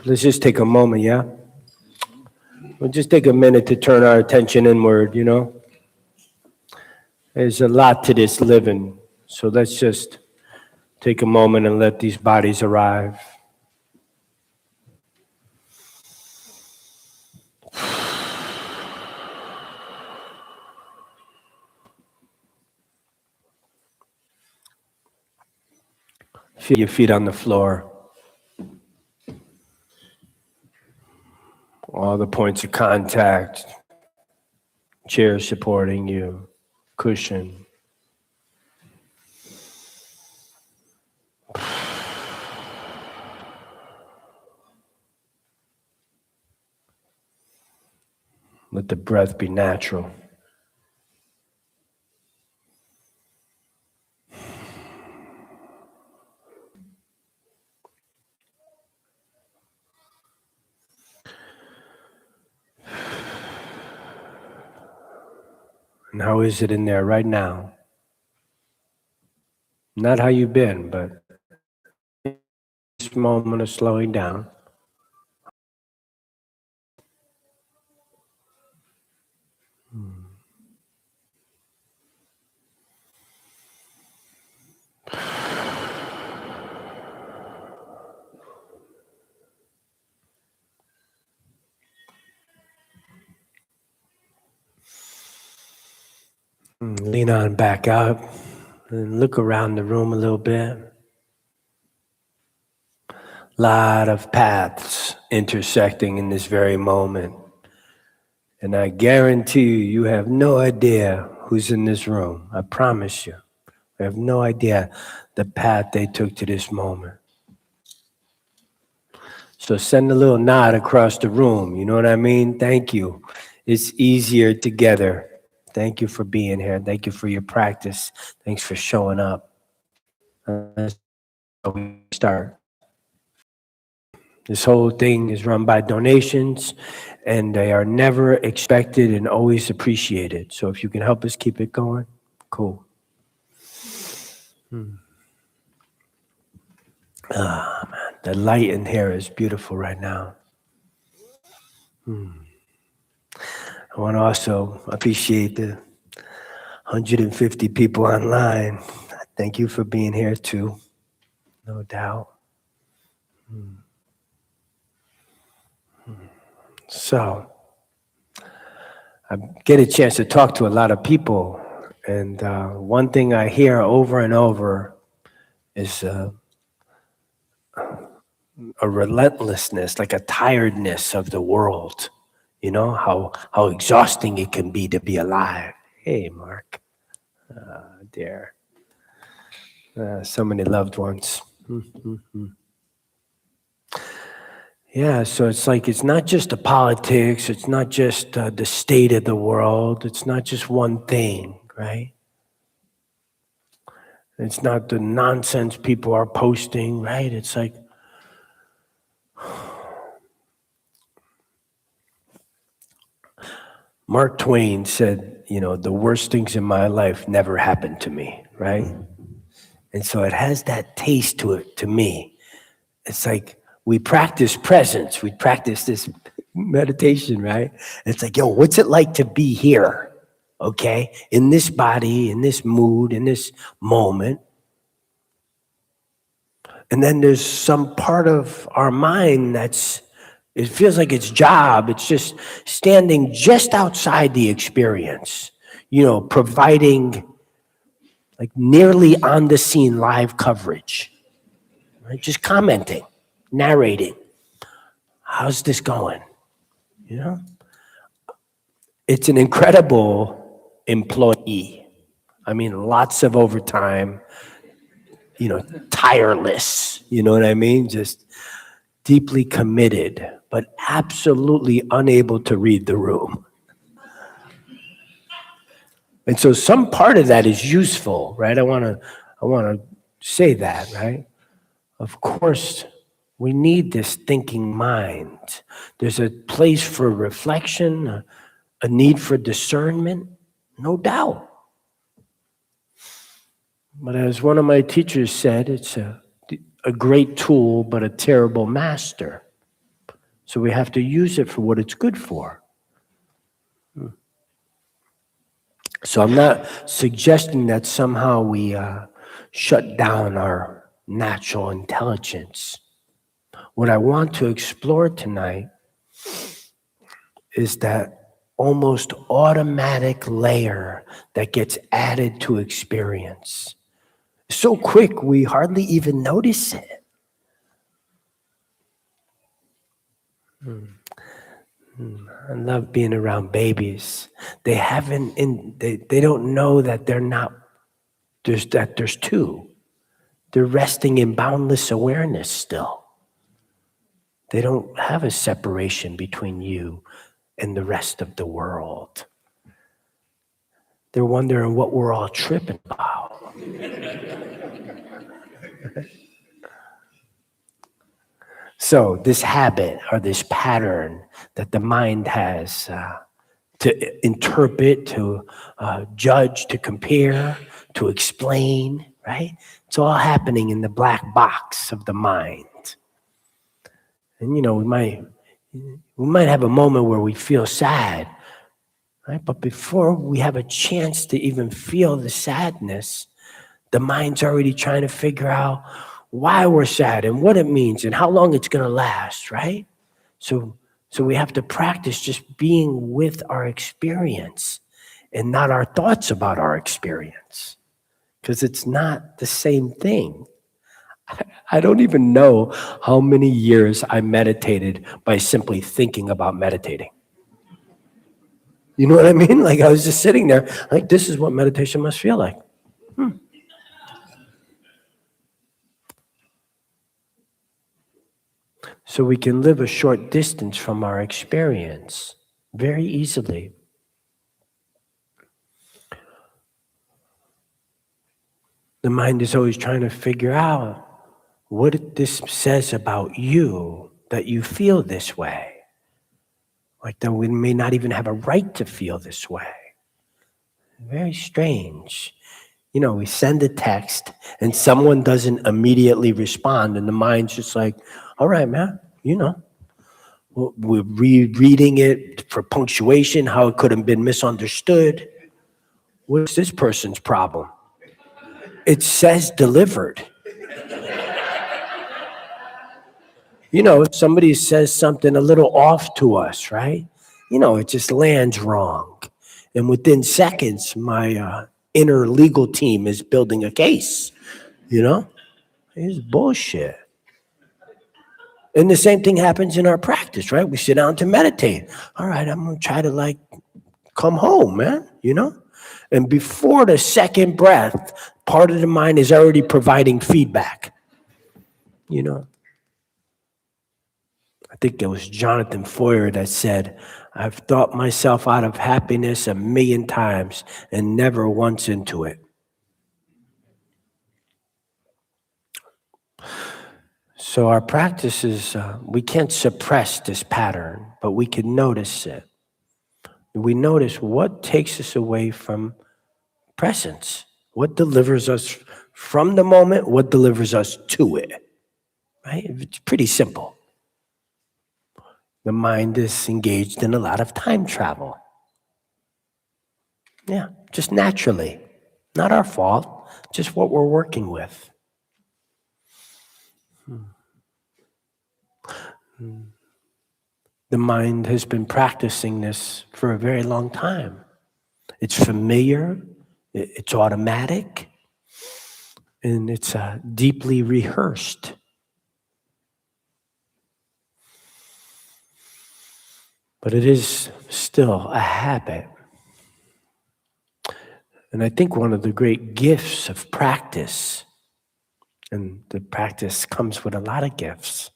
Let's just take a moment, yeah? We'll just take a minute to turn our attention inward, There's a lot to this living, so let's just take a moment and let these bodies arrive. Feel your feet on the floor. All the points of contact, chair supporting you, cushion. Let the breath be natural. And how is it in there right now? Not how you've been, but this moment of slowing down. Lean on back up and look around the room a little bit. Lot of paths intersecting in this very moment. And I guarantee you have no idea who's in this room. I promise you. I have no idea the path they took to this moment. So send a little nod across the room. You know what I mean? Thank you. It's easier together. Thank you for being here. Thank you for your practice. Thanks for showing up. That's how we start. This whole thing is run by donations, and they are never expected and always appreciated. So if you can help us keep it going, cool. Ah, man, the light in here is beautiful right now. I want to also appreciate the 150 people online. Thank you for being here too, no doubt. So, I get a chance to talk to a lot of people, and one thing I hear over and over is a relentlessness, like a tiredness of the world. You know, how exhausting it can be to be alive. Hey, Mark. Dear. So many loved ones. Yeah, so it's like, it's not just the politics, it's not just the state of the world, it's not just one thing, right? It's not the nonsense people are posting, right? It's like, Mark Twain said, the worst things in my life never happened to me, right? And so it has that taste to it, to me. It's like, we practice presence, we practice this meditation, right? It's like, yo, what's it like to be here? Okay, in this body, in this mood, in this moment. And then there's some part of our mind it feels like its job, it's just standing just outside the experience, providing like nearly on the scene live coverage, right? Just commenting, narrating. How's this going? It's an incredible employee. I mean, lots of overtime, tireless, you know what I mean? Just deeply committed, but absolutely unable to read the room. And so some part of that is useful, right? I want to say that, right? Of course, we need this thinking mind. There's a place for reflection, a need for discernment, no doubt. But as one of my teachers said, it's a great tool, but a terrible master. So we have to use it for what it's good for. So I'm not suggesting that somehow we shut down our natural intelligence. What I want to explore tonight is that almost automatic layer that gets added to experience. So quick, we hardly even notice it. I love being around babies. They don't know that there's two. They're resting in boundless awareness still. They don't have a separation between you and the rest of the world. They're wondering what we're all tripping about. So this habit or this pattern that the mind has to interpret, to judge, to compare, to explain, right? It's all happening in the black box of the mind. And we might have a moment where we feel sad, right? But before we have a chance to even feel the sadness, the mind's already trying to figure out why we're sad and what it means and how long it's going to last, right? So we have to practice just being with our experience and not our thoughts about our experience, because it's not the same thing. I don't even know how many years I meditated by simply thinking about meditating. You know what I mean? Like I was just sitting there, like this is what meditation must feel like. So we can live a short distance from our experience very easily. The mind is always trying to figure out what this says about you, that you feel this way. Like that we may not even have a right to feel this way. Very strange. We send a text and someone doesn't immediately respond and the mind's just like, all right, man, we're rereading it for punctuation, how it could have been misunderstood. What's this person's problem? It says delivered. Somebody says something a little off to us, right? It just lands wrong. And within seconds, my inner legal team is building a case, It's bullshit. And the same thing happens in our practice, right? We sit down to meditate. All right, I'm going to try to come home, man, And before the second breath, part of the mind is already providing feedback, I think it was Jonathan Foyer that said, I've thought myself out of happiness 1,000,000 times and never once into it. So our practice is, we can't suppress this pattern, but we can notice it. We notice what takes us away from presence, what delivers us from the moment, what delivers us to it, right? It's pretty simple. The mind is engaged in a lot of time travel. Yeah, just naturally. Not our fault, just what we're working with. The mind has been practicing this for a very long time. It's familiar, it's automatic, and it's deeply rehearsed. But it is still a habit. And I think one of the great gifts of practice, and the practice comes with a lot of gifts,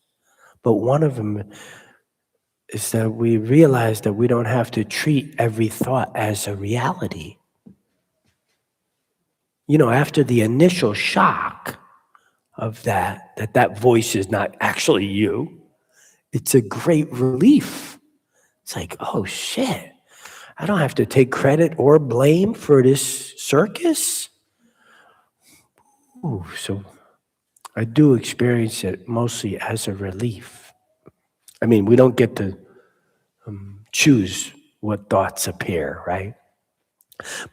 but one of them is that we realize that we don't have to treat every thought as a reality. After the initial shock of that voice is not actually you, it's a great relief. It's like, oh shit, I don't have to take credit or blame for this circus. Ooh, so I do experience it mostly as a relief. I mean, we don't get to choose what thoughts appear, right?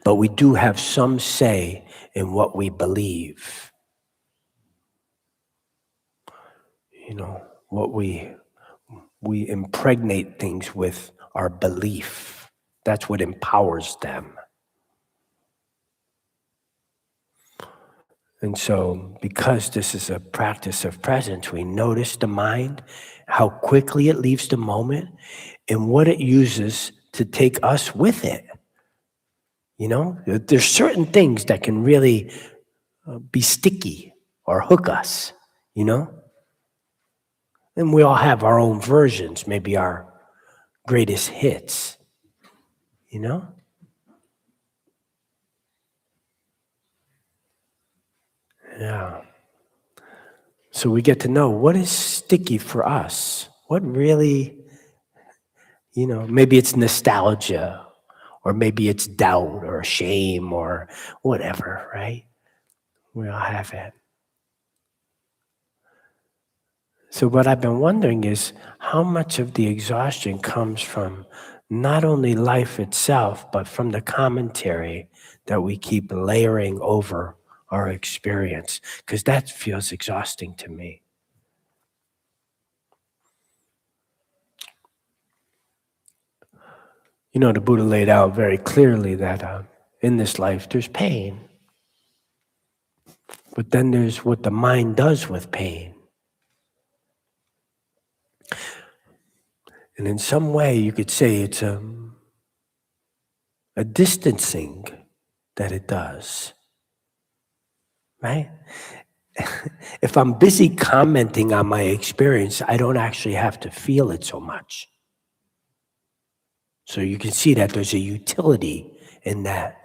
But we do have some say in what we believe. You know, what we impregnate things with our belief. That's what empowers them. And so, because this is a practice of presence, we notice the mind, how quickly it leaves the moment, and what it uses to take us with it. You know, there's certain things that can really be sticky or hook us, you know? And we all have our own versions, maybe our greatest hits, you know? Yeah. So we get to know what is sticky for us. What really, maybe it's nostalgia, or maybe it's doubt or shame or whatever, right? We all have it. So what I've been wondering is how much of the exhaustion comes from not only life itself, but from the commentary that we keep layering over our experience, because that feels exhausting to me. The Buddha laid out very clearly that in this life there's pain, but then there's what the mind does with pain. And in some way you could say it's a distancing that it does, right? If I'm busy commenting on my experience, I don't actually have to feel it so much. So you can see that there's a utility in that,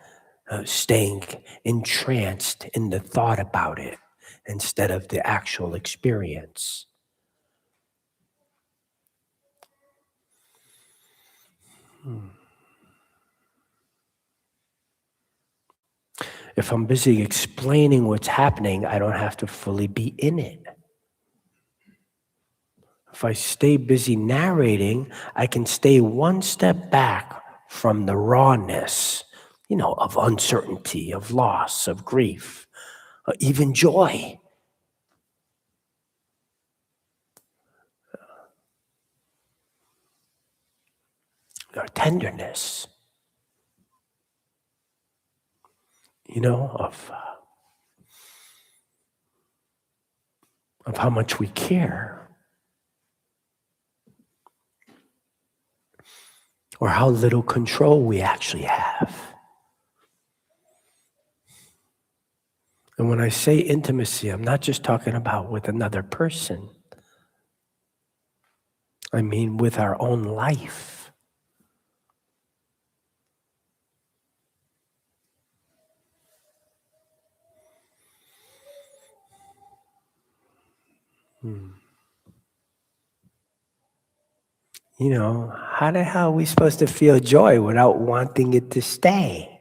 staying entranced in the thought about it instead of the actual experience. If I'm busy explaining what's happening, I don't have to fully be in it. If I stay busy narrating, I can stay one step back from the rawness, of uncertainty, of loss, of grief, even joy. Or tenderness, of how much we care, or how little control we actually have. And when I say intimacy, I'm not just talking about with another person. I mean with our own life. How the hell are we supposed to feel joy without wanting it to stay?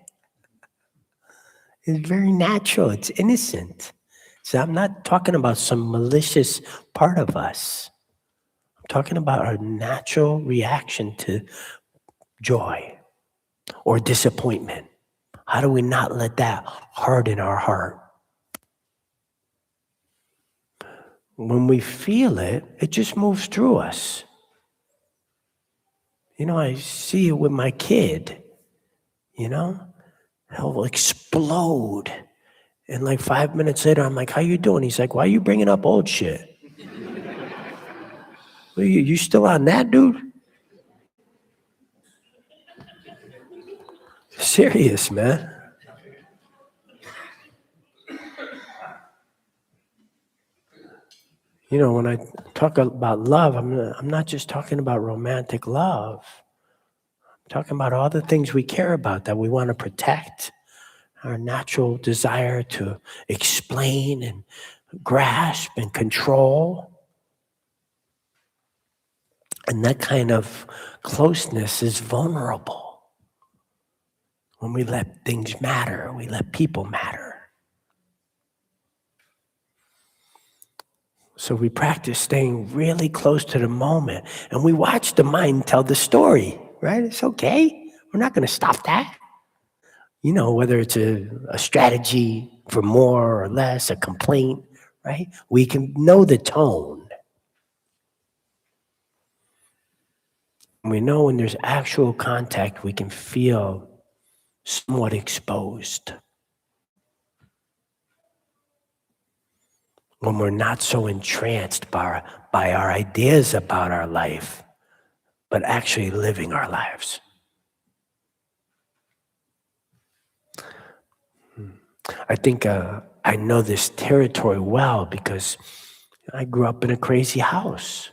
It's very natural. It's innocent. So I'm not talking about some malicious part of us. I'm talking about our natural reaction to joy or disappointment. How do we not let that harden our heart? When we feel it, it just moves through us. I see it with my kid, he'll explode. And like 5 minutes later, I'm like, how you doing? He's like, why are you bringing up old shit? You still on that, dude? Serious, man. When I talk about love, I'm not just talking about romantic love. I'm talking about all the things we care about that we want to protect. Our natural desire to explain and grasp and control. And that kind of closeness is vulnerable. When we let things matter, we let people matter. So we practice staying really close to the moment, and we watch the mind tell the story, right? It's okay. We're not going to stop that. Whether it's a strategy for more or less, a complaint, right? We can know the tone. We know when there's actual contact, we can feel somewhat exposed. When we're not so entranced by our ideas about our life, but actually living our lives. I think I know this territory well because I grew up in a crazy house.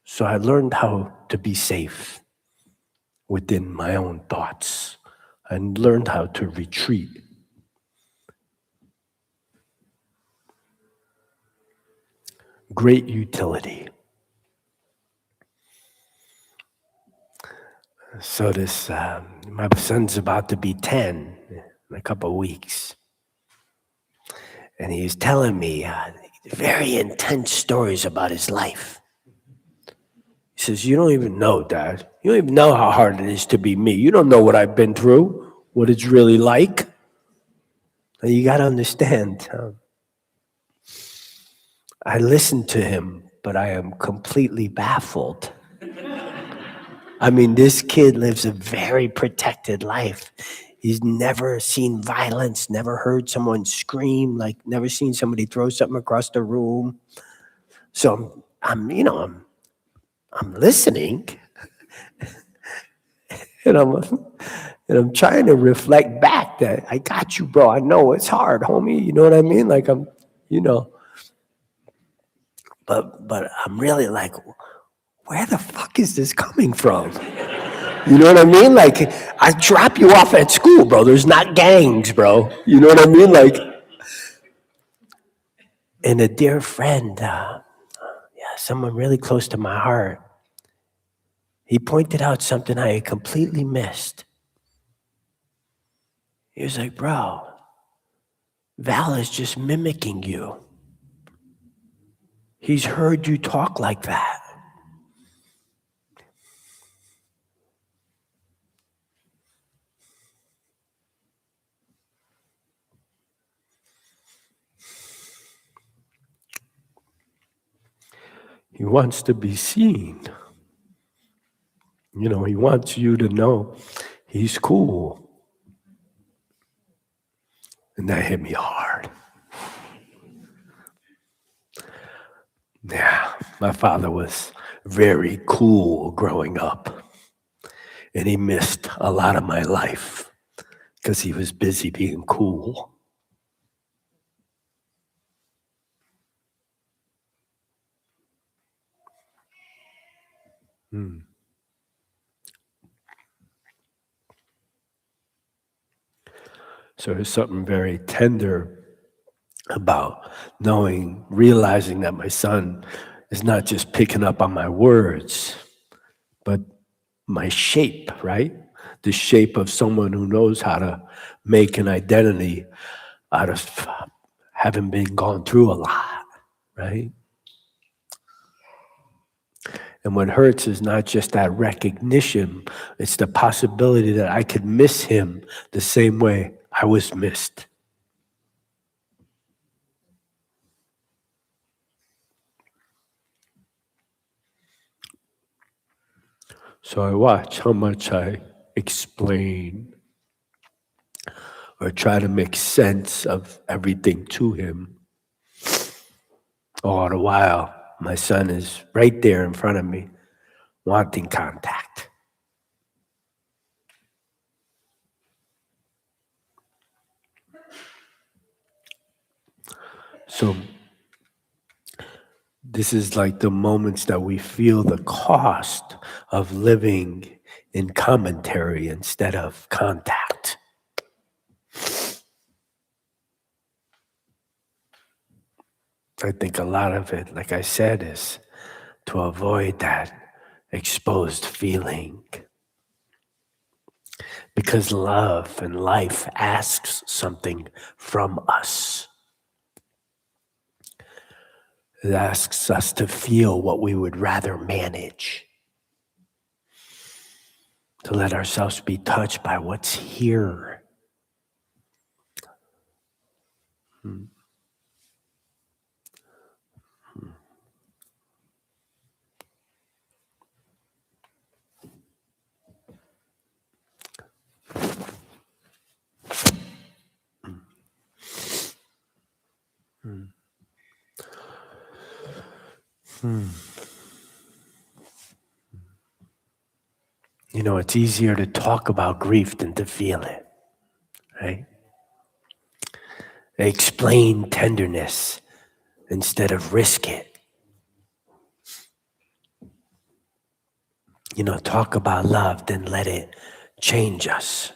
So I learned how to be safe within my own thoughts and learned how to retreat. Great utility. So my son's about to be 10 in a couple of weeks. And he's telling me very intense stories about his life. He says, you don't even know, Dad. You don't even know how hard it is to be me. You don't know what I've been through, what it's really like. And you got to understand. I listen to him, but I am completely baffled. I mean, this kid lives a very protected life. He's never seen violence, never heard someone scream, never seen somebody throw something across the room. So I'm listening, and I'm trying to reflect back that I got you, bro. I know it's hard, homie. You know what I mean? But I'm really like, where the fuck is this coming from? You know what I mean? I drop you off at school, bro. There's not gangs, bro. You know what I mean? And a dear friend, someone really close to my heart, he pointed out something I had completely missed. He was like, bro, Val is just mimicking you. He's heard you talk like that. He wants to be seen. He wants you to know he's cool. And that hit me hard. Yeah, my father was very cool growing up. And he missed a lot of my life because he was busy being cool. So there's something very tender about realizing that my son is not just picking up on my words, but my shape, right? The shape of someone who knows how to make an identity out of having been gone through a lot, right? And what hurts is not just that recognition, it's the possibility that I could miss him the same way I was missed. So I watch how much I explain or try to make sense of everything to him. All the while, my son is right there in front of me, wanting contact. So this is like the moments that we feel the cost of living in commentary instead of contact. I think a lot of it, like I said, is to avoid that exposed feeling. Because love and life asks something from us. It asks us to feel what we would rather manage, to let ourselves be touched by what's here. You know, it's easier to talk about grief than to feel it, right? Explain tenderness instead of risk it. You know, talk about love, then let it change us.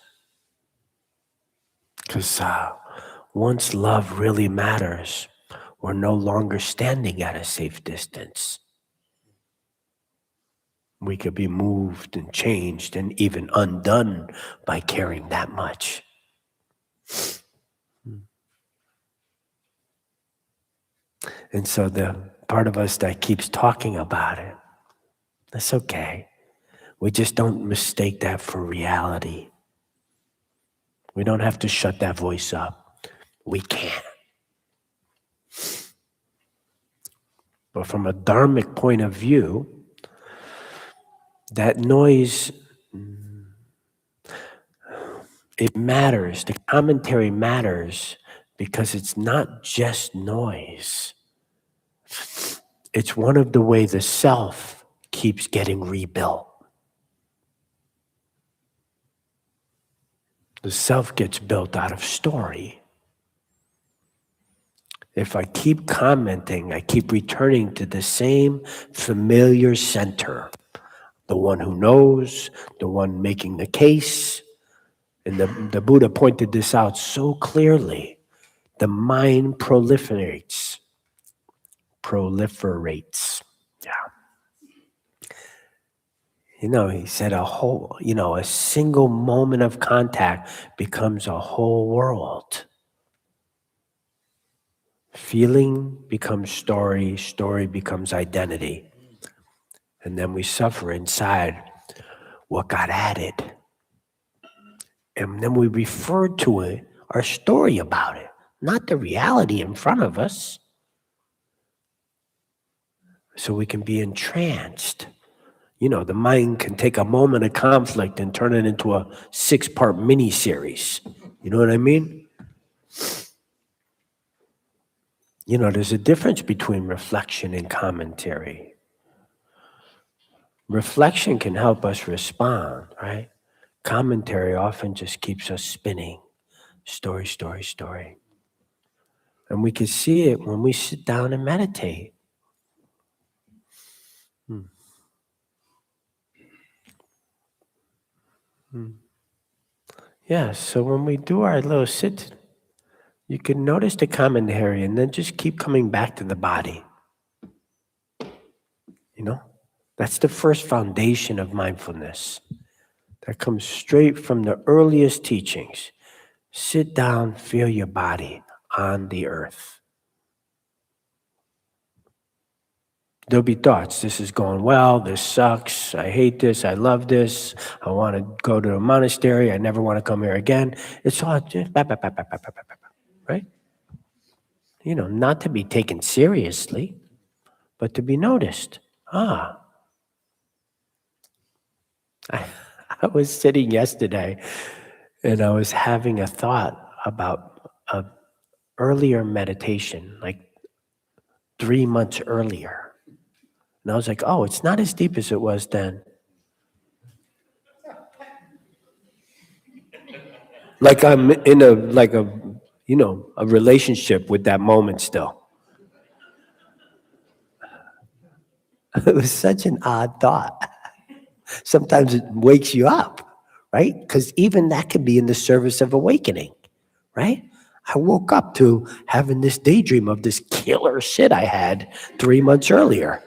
Because once love really matters, we're no longer standing at a safe distance. We could be moved and changed and even undone by caring that much. And so the part of us that keeps talking about it, that's okay. We just don't mistake that for reality. We don't have to shut that voice up. We can't. But from a dharmic point of view, that noise, it matters. The commentary matters because it's not just noise. It's one of the ways the self keeps getting rebuilt. The self gets built out of story. If I keep commenting, I keep returning to the same familiar center, the one who knows, the one making the case. And the Buddha pointed this out so clearly. The mind proliferates. Yeah. You know, he said a single moment of contact becomes a whole world. Feeling becomes story, story becomes identity. And then we suffer inside what got added. And then we refer to it, our story about it, not the reality in front of us. So we can be entranced. You know, the mind can take a moment of conflict and turn it into a 6-part mini-series. You know what I mean? You know, there's a difference between reflection and commentary. Reflection can help us respond, right? Commentary often just keeps us spinning. Story, story, story. And we can see it when we sit down and meditate. Yeah, so when we do our little sit, you can notice the commentary and then just keep coming back to the body. You know, that's the first foundation of mindfulness. That comes straight from the earliest teachings. Sit down, feel your body on the earth. There'll be thoughts. This is going well. This sucks. I hate this. I love this. I want to go to a monastery. I never want to come here again. It's all just right? You know, not to be taken seriously, but to be noticed. I was sitting yesterday and I was having a thought about an earlier meditation, like 3 months earlier. And I was like, oh, it's not as deep as it was then. Like I'm in a relationship with that moment still. It was such an odd thought. Sometimes it wakes you up, right? Because even that could be in the service of awakening, right? I woke up to having this daydream of this killer shit I had 3 months earlier.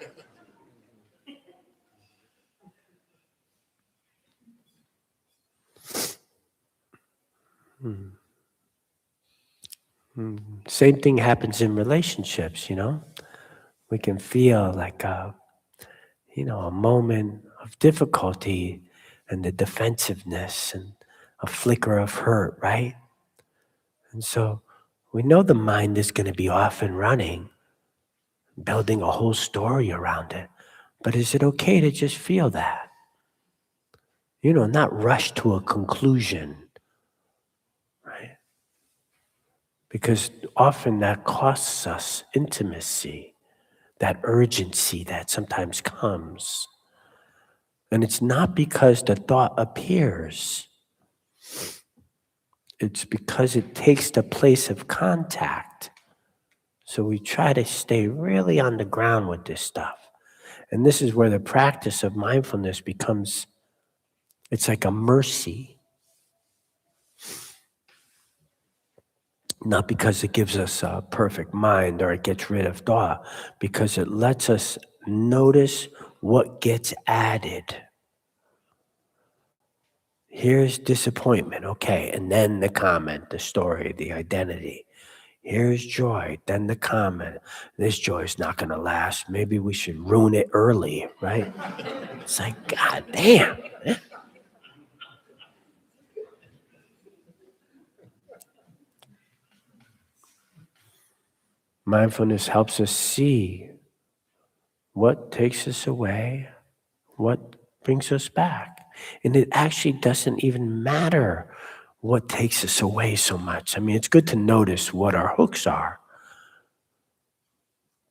Same thing happens in relationships, you know? We can feel like a moment of difficulty and the defensiveness and a flicker of hurt, right? And so we know the mind is going to be off and running, building a whole story around it. But is it okay to just feel that? Not rush to a conclusion, right? Because often that costs us intimacy, that urgency that sometimes comes. And it's not because the thought appears. It's because it takes the place of contact. So we try to stay really on the ground with this stuff. And this is where the practice of mindfulness becomes, it's like a mercy. Not because it gives us a perfect mind or it gets rid of thought, because it lets us notice what gets added. Here's disappointment, okay, and then the comment, the story, the identity. Here's joy, then the comment. This joy is not going to last. Maybe we should ruin it early, right? It's like, God damn. Mindfulness helps us see what takes us away, what brings us back. And it actually doesn't even matter what takes us away so much. I mean, it's good to notice what our hooks are.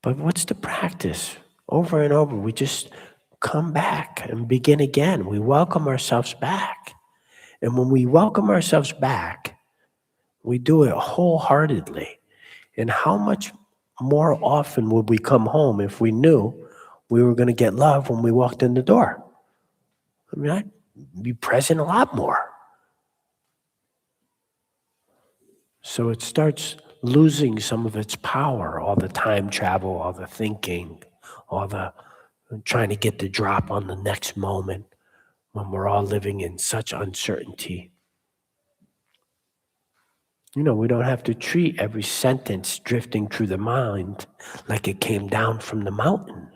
But what's the practice? Over and over, we just come back and begin again. We welcome ourselves back. And when we welcome ourselves back, we do it wholeheartedly. And how much more often would we come home if we knew we were going to get love when we walked in the door? I mean, I'd be present a lot more. So it starts losing some of its power, all the time travel, all the thinking, all the trying to get the drop on the next moment when we're all living in such uncertainty. We don't have to treat every sentence drifting through the mind like it came down from the mountain.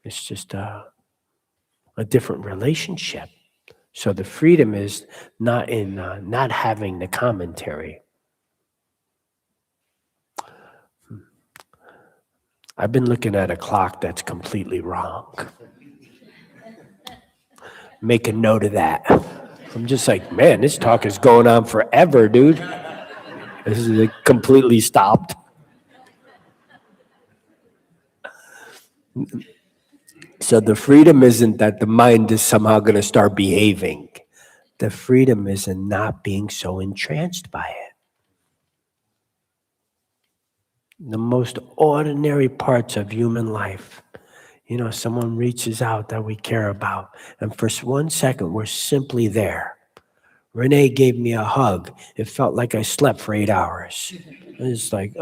It's just a different relationship. So the freedom is not in not having the commentary. I've been looking at a clock that's completely wrong. Make a note of that. I'm just like, man, this talk is going on forever, dude. This is completely stopped. So the freedom isn't that the mind is somehow going to start behaving. The freedom is in not being so entranced by it. The most ordinary parts of human life. Someone reaches out that we care about, and for 1 second, we're simply there. Renee gave me a hug. It felt like I slept for 8 hours. It's like,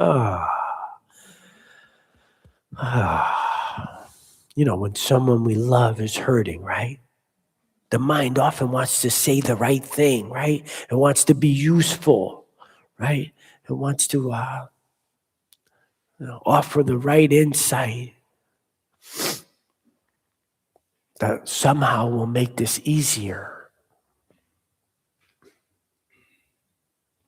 when someone we love is hurting, right? The mind often wants to say the right thing, right? It wants to be useful, right? It wants to offer the right insight that somehow will make this easier.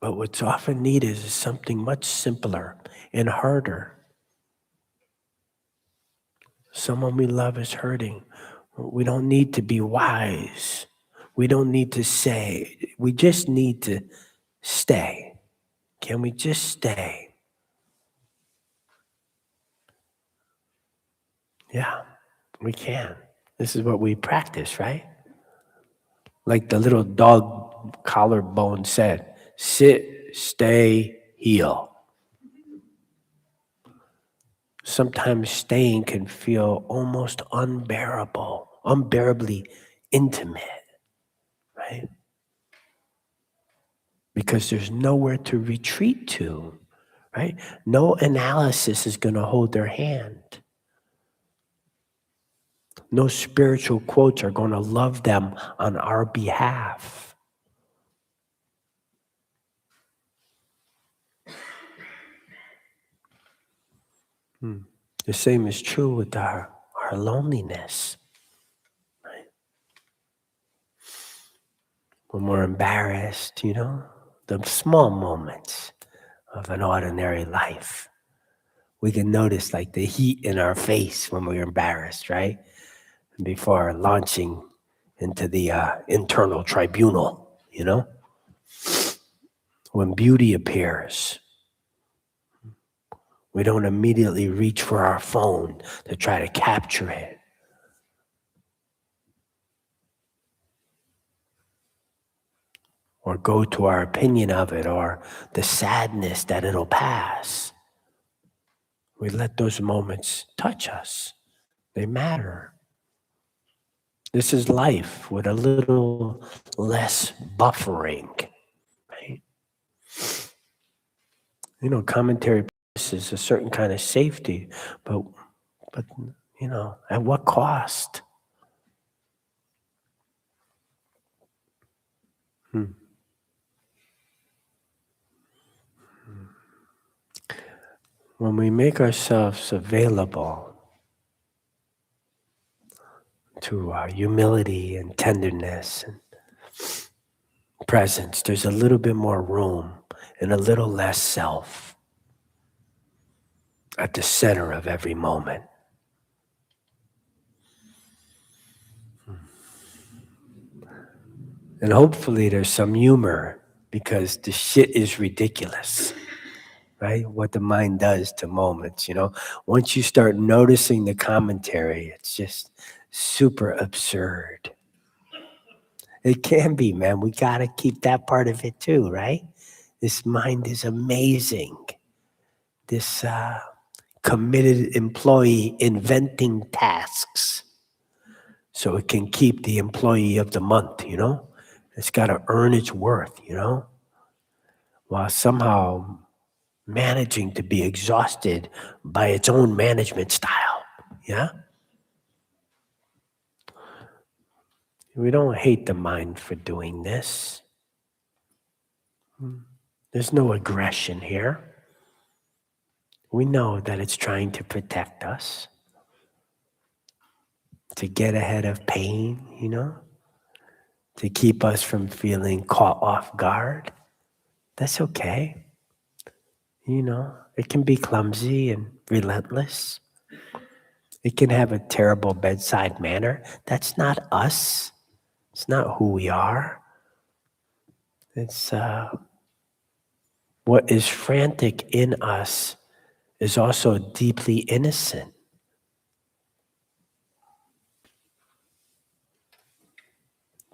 But what's often needed is something much simpler and harder. Someone we love is hurting. We don't need to be wise. We don't need to say. We just need to stay. Can we just stay? Yeah, we can. This is what we practice, right? Like the little dog collarbone said, sit, stay, heal. Sometimes staying can feel almost unbearably intimate, right? Because there's nowhere to retreat to, right? No analysis is going to hold their hand. No spiritual quotes are going to love them on our behalf. The same is true with our loneliness. Right? When we're embarrassed, the small moments of an ordinary life. We can notice like the heat in our face when we're embarrassed, right? Before launching into the internal tribunal, When beauty appears, we don't immediately reach for our phone to try to capture it. Or go to our opinion of it, or the sadness that it'll pass. We let those moments touch us. They matter. This is life with a little less buffering, right? Commentary is a certain kind of safety, but at what cost? When we make ourselves available to humility and tenderness and presence, there's a little bit more room and a little less self at the center of every moment. And hopefully there's some humor, because the shit is ridiculous, right? What the mind does to moments, Once you start noticing the commentary, it's just super absurd. It can be, man. We got to keep that part of it too, right? This mind is amazing. This committed employee inventing tasks so it can keep the employee of the month, It's got to earn its worth, While somehow managing to be exhausted by its own management style, yeah? We don't hate the mind for doing this. There's no aggression here. We know that it's trying to protect us, to get ahead of pain, to keep us from feeling caught off guard. That's okay. It can be clumsy and relentless. It can have a terrible bedside manner. That's not us. It's not who we are. It's what is frantic in us is also deeply innocent.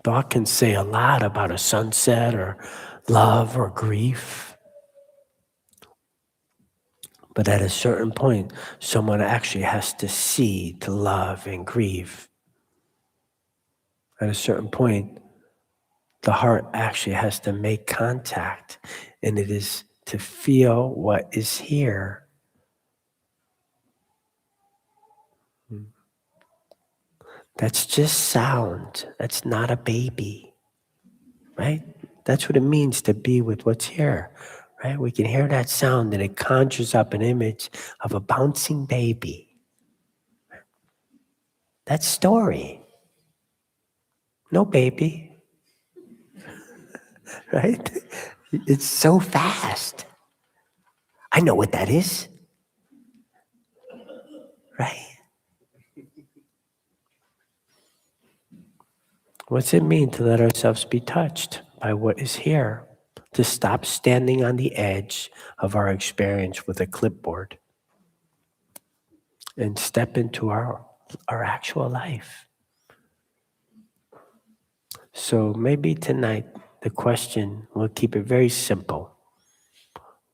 Thought can say a lot about a sunset or love or grief. But at a certain point, someone actually has to see to love and grieve. At a certain point, the heart actually has to make contact, and it is to feel what is here. That's just sound. That's not a baby, right? That's what it means to be with what's here, right? We can hear that sound and it conjures up an image of a bouncing baby. That's story. No baby, right? It's so fast. I know what that is, right? What's it mean to let ourselves be touched by what is here? To stop standing on the edge of our experience with a clipboard and step into our actual life. So maybe tonight the question, we'll keep it very simple.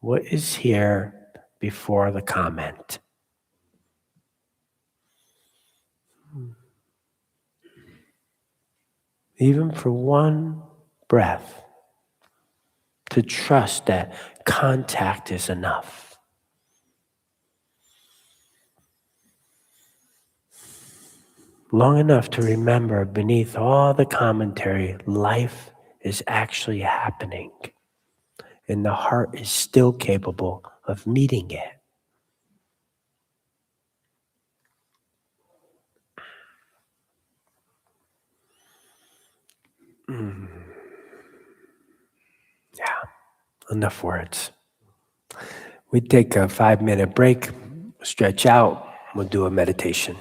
What is here before the comment? Even for one breath, to trust that contact is enough. Long enough to remember beneath all the commentary, life is actually happening, and the heart is still capable of meeting it. Yeah, enough words. We take a 5-minute break, stretch out, we'll do a meditation.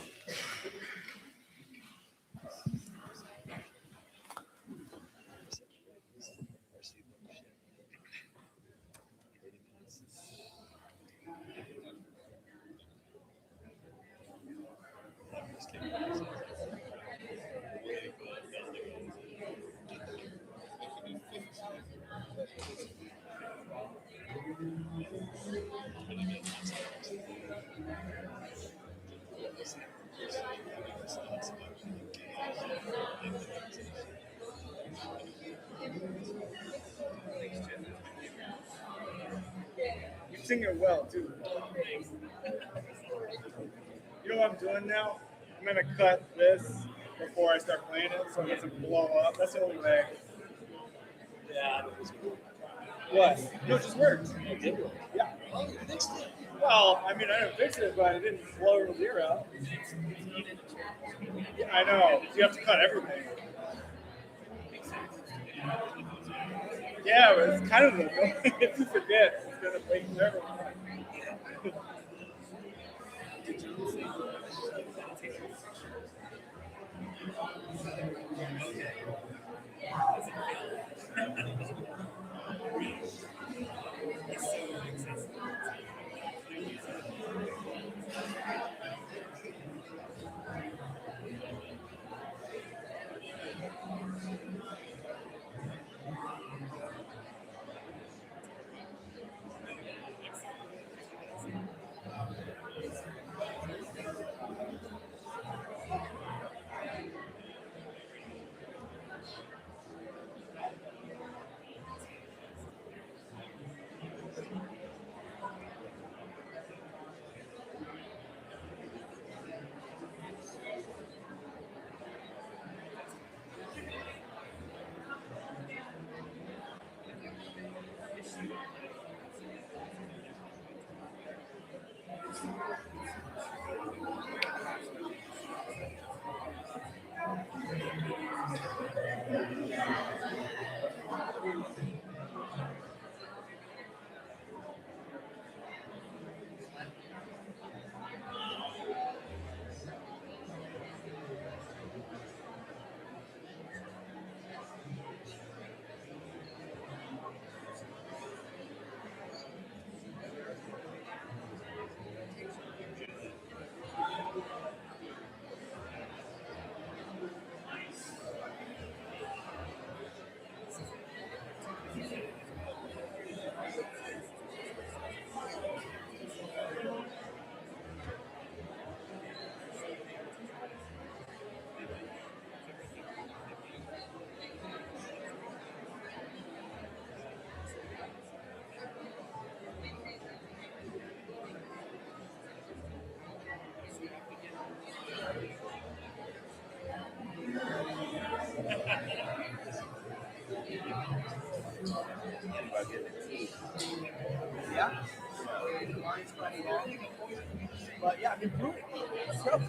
You sing it well too. You know what I'm doing now? I'm gonna cut this before I start playing it so it doesn't blow up. That's the only way. Yeah. What? No, it just worked. Yeah. Well, I mean, I didn't fix it, but it didn't blow the ear out. Yeah, I know. You have to cut everything. Yeah, but it's kind of annoying if you forget. It's gonna take forever. Yeah. But yeah, I mean, prove it. Let's go.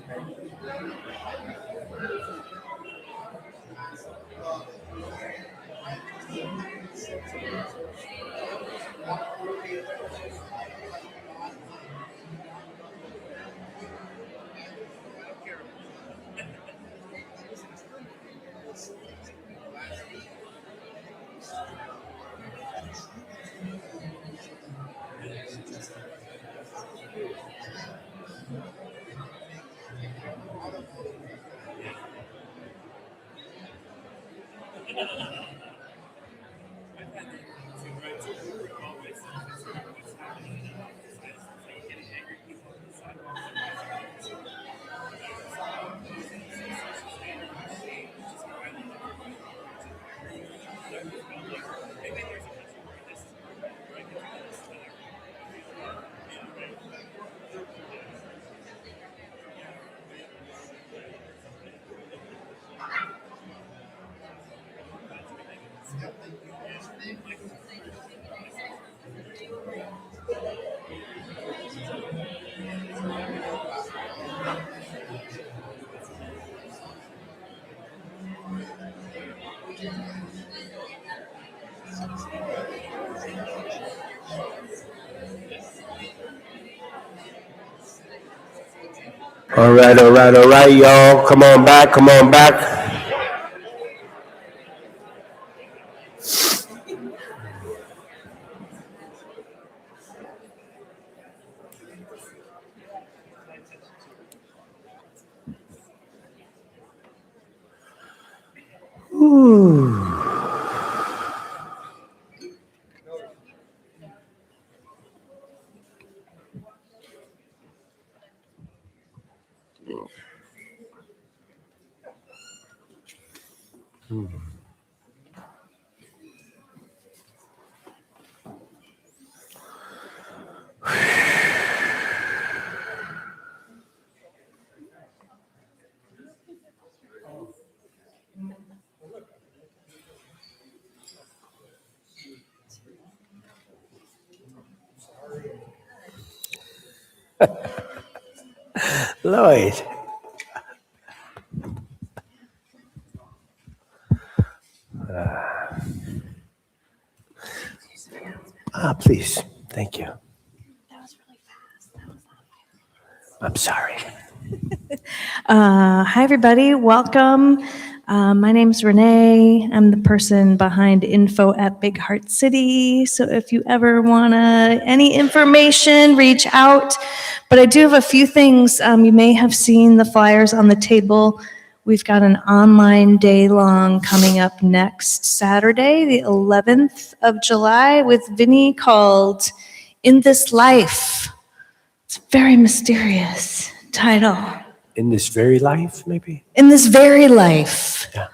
All right, y'all. Come on back. Ooh. Lloyd. Please. Thank you. That was really fast. I'm sorry. Hi, everybody. Welcome. My name's Renee. I'm the person behind info at Big Heart City. So if you ever want any information, reach out. But I do have a few things. You may have seen the flyers on the table. We've got an online day-long coming up next Saturday, the 11th of July, with Vinny called In This Life. It's a very mysterious title. In this very life, maybe? In this very life. Yeah.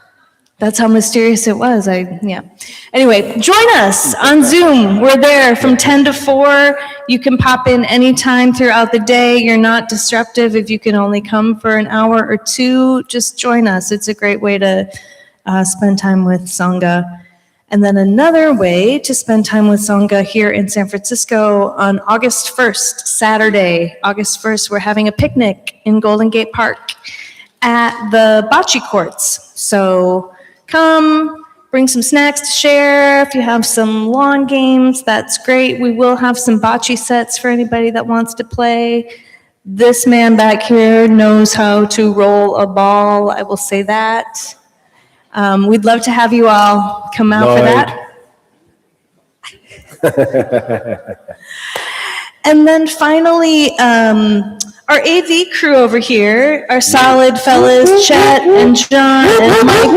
That's how mysterious it was. Anyway, join us on Zoom. We're there from 10 to 4. You can pop in anytime throughout the day. You're not disruptive if you can only come for an hour or two. Just join us. It's a great way to spend time with Sangha. And then another way to spend time with Sangha here in San Francisco on August 1st, Saturday, August 1st, we're having a picnic in Golden Gate Park at the bocce courts. So come, bring some snacks to share. If you have some lawn games, that's great. We will have some bocce sets for anybody that wants to play. This man back here knows how to roll a ball, I will say that. We'd love to have you all come out for that. And then finally, our AV crew over here, our solid fellas, Chet and John and Michael.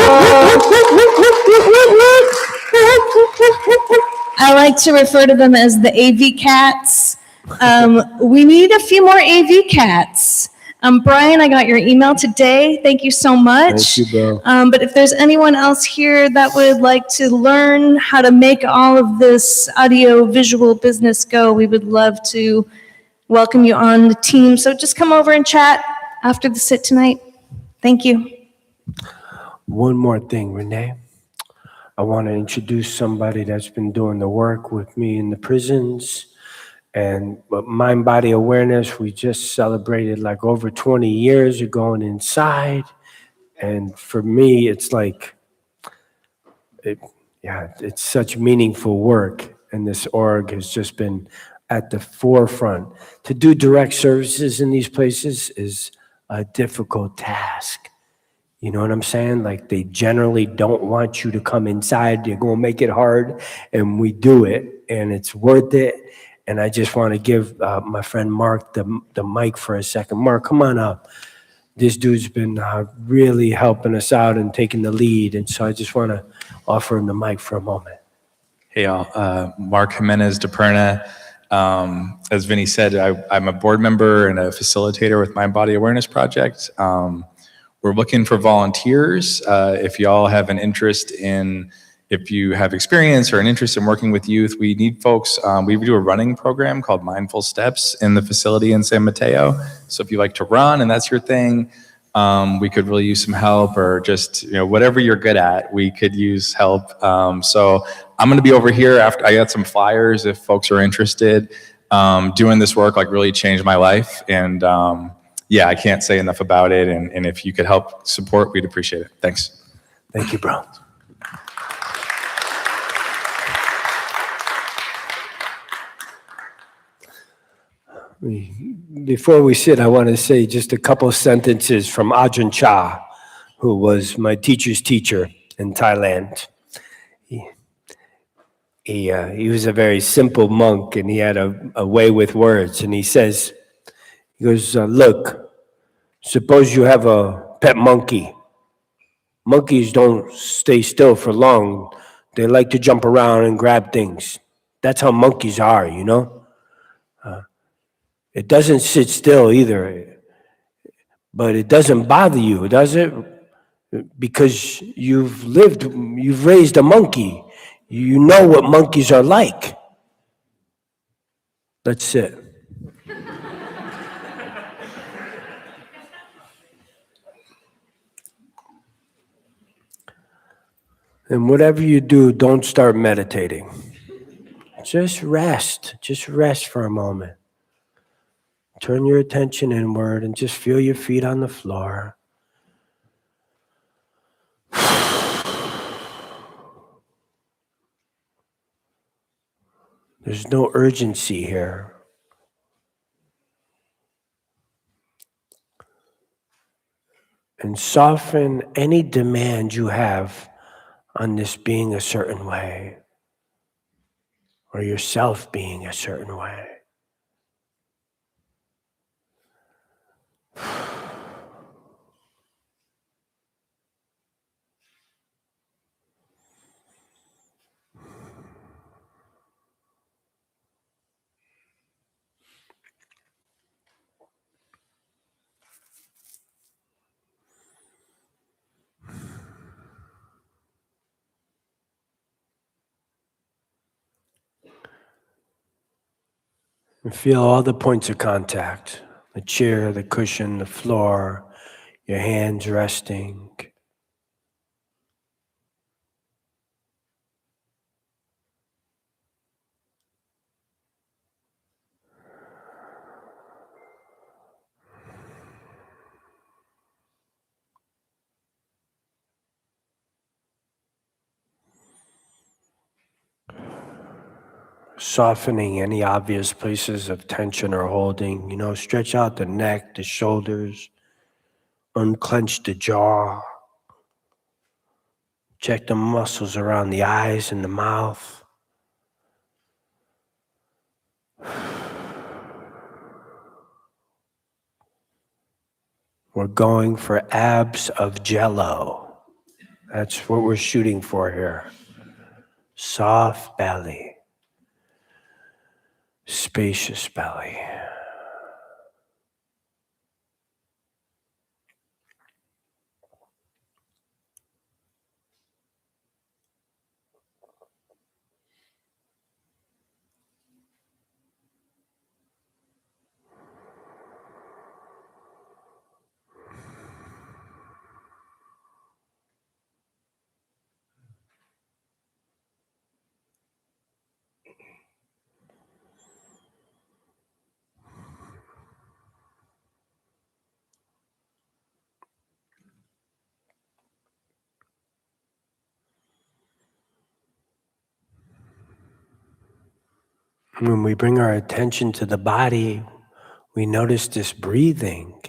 I like to refer to them as the AV cats. We need a few more AV cats. Brian, I got your email today. Thank you so much. Thank you, bro. But if there's anyone else here that would like to learn how to make all of this audio-visual business go, we would love to welcome you on the team. So just come over and chat after the sit tonight. Thank you. One more thing, Renee. I want to introduce somebody that's been doing the work with me in the prisons. And mind body awareness, we just celebrated like over 20 years of going inside. And for me, it's like, it's such meaningful work. And this org has just been at the forefront. To do direct services in these places is a difficult task. You know what I'm saying? Like, they generally don't want you to come inside. They're going to make it hard. And we do it. And it's worth it. And I just want to give my friend Mark the mic for a second. Mark, come on up. This dude's been really helping us out and taking the lead. And so I just want to offer him the mic for a moment. Hey, y'all. Mark Jimenez de Perna. As Vinny said, I'm a board member and a facilitator with Mind Body Awareness Project. We're looking for volunteers. If y'all have an interest in, if you have experience or an interest in working with youth, we need folks. We do a running program called Mindful Steps in the facility in San Mateo. So if you like to run and that's your thing, we could really use some help, or just, whatever you're good at, we could use help. So I'm going to be over here after I got some flyers if folks are interested. Doing this work really changed my life. And I can't say enough about it. And if you could help support, we'd appreciate it. Thanks. Thank you, bro. Before we sit, I want to say just a couple sentences from Ajahn Chah, who was my teacher's teacher in Thailand. He was a very simple monk, and he had a way with words. And he goes, look, suppose you have a pet monkey. Monkeys don't stay still for long. They like to jump around and grab things. That's how monkeys are, you know? It doesn't sit still either, but it doesn't bother you, does it? Because you've raised a monkey. You know what monkeys are like. Let's sit. And whatever you do, don't start meditating. Just rest. Just rest for a moment. Turn your attention inward and just feel your feet on the floor. There's no urgency here. And soften any demand you have on this being a certain way, or yourself being a certain way. And feel all the points of contact, the chair, the cushion, the floor, your hands resting. Softening any obvious places of tension or holding. Stretch out the neck, the shoulders, unclench the jaw. Check the muscles around the eyes and the mouth. We're going for abs of jello. That's what we're shooting for here. Soft belly. Spacious belly. When we bring our attention to the body, we notice this breathing.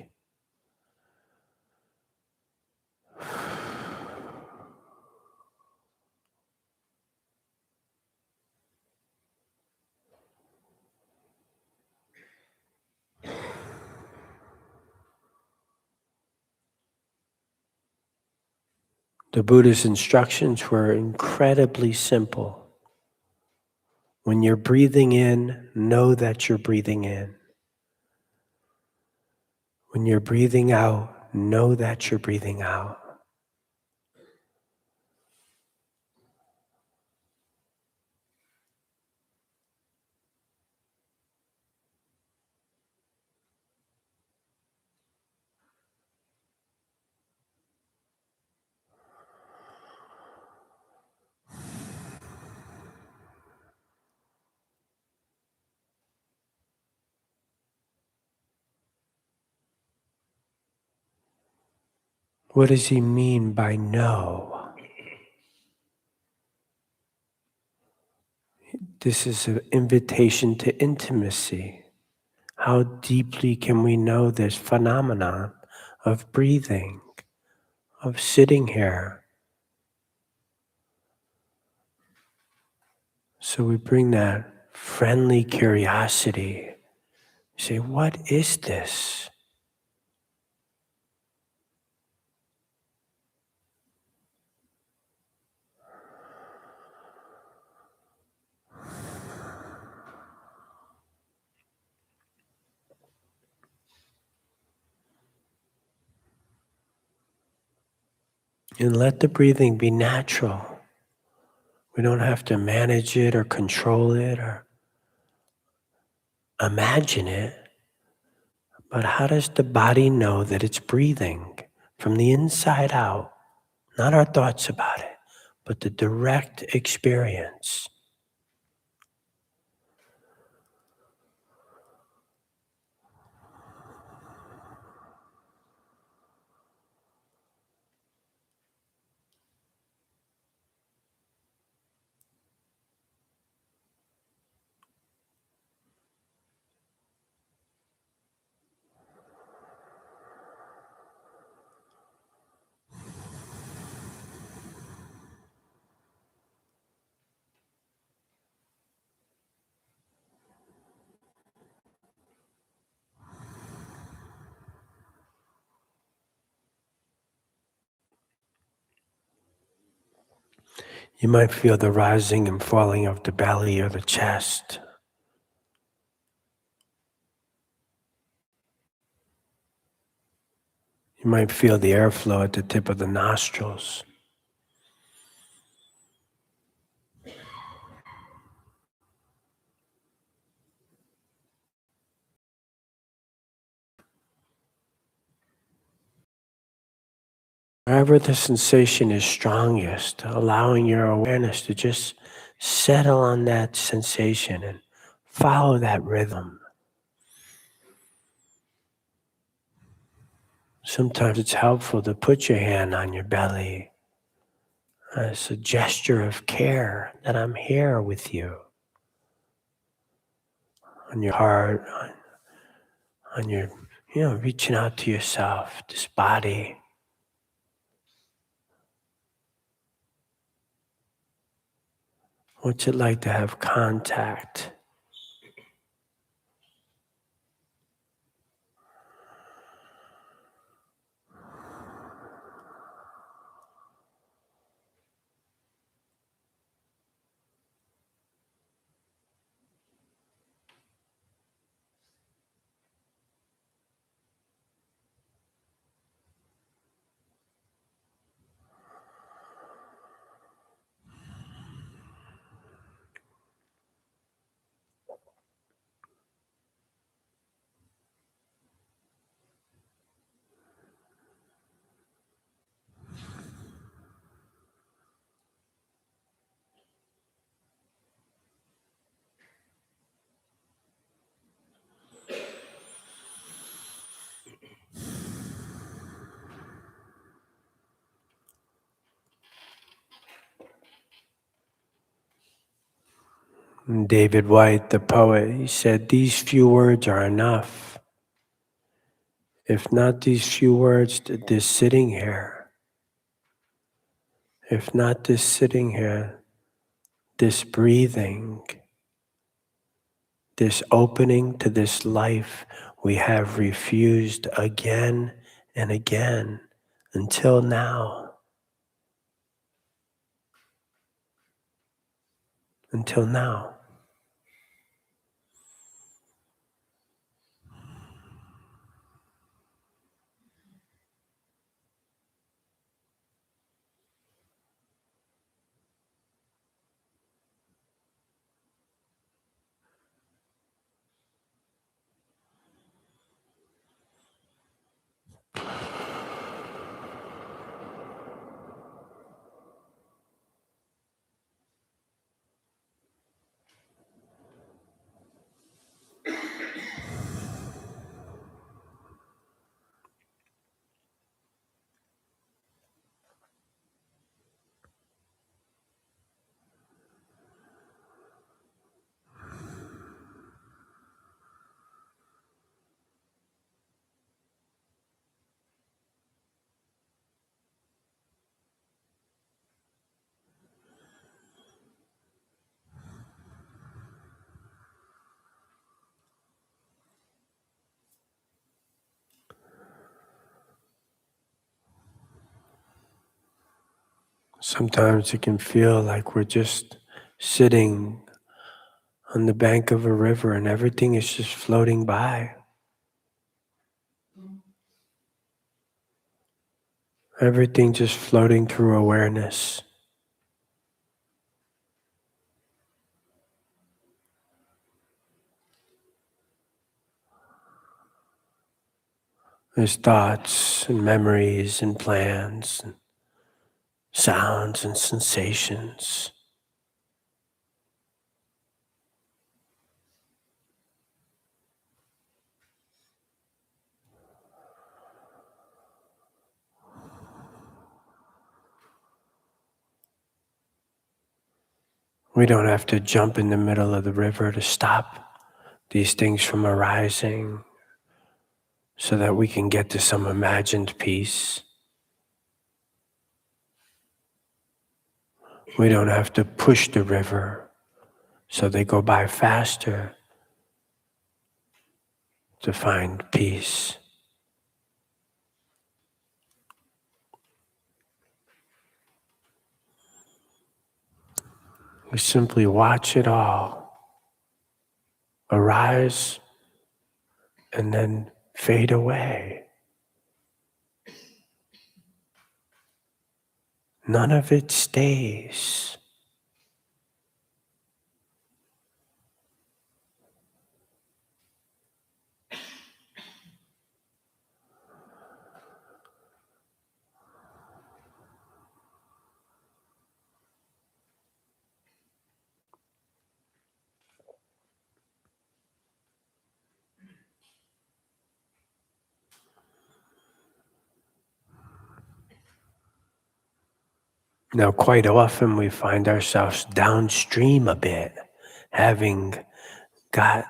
The Buddha's instructions were incredibly simple. When you're breathing in, know that you're breathing in. When you're breathing out, know that you're breathing out. What does he mean by know? This is an invitation to intimacy. How deeply can we know this phenomenon of breathing, of sitting here? So we bring that friendly curiosity. Say, what is this? And let the breathing be natural. We don't have to manage it or control it or imagine it. But how does the body know that it's breathing from the inside out? Not our thoughts about it, but the direct experience. You might feel the rising and falling of the belly or the chest. You might feel the airflow at the tip of the nostrils. Wherever the sensation is strongest, allowing your awareness to just settle on that sensation and follow that rhythm. Sometimes it's helpful to put your hand on your belly as a gesture of care that I'm here with you. On your heart, on your, reaching out to yourself, this body. What's it like to have contact? And David White, the poet, he said, these few words are enough. If not these few words, this sitting here. If not this sitting here, this breathing, this opening to this life we have refused again and again until now. Until now. Sometimes it can feel like we're just sitting on the bank of a river and everything is just floating by. Everything just floating through awareness. There's thoughts and memories and plans and sounds and sensations. We don't have to jump in the middle of the river to stop these things from arising so that we can get to some imagined peace. We don't have to push the river so they go by faster to find peace. We simply watch it all arise and then fade away. None of it stays. Now, quite often we find ourselves downstream a bit, having got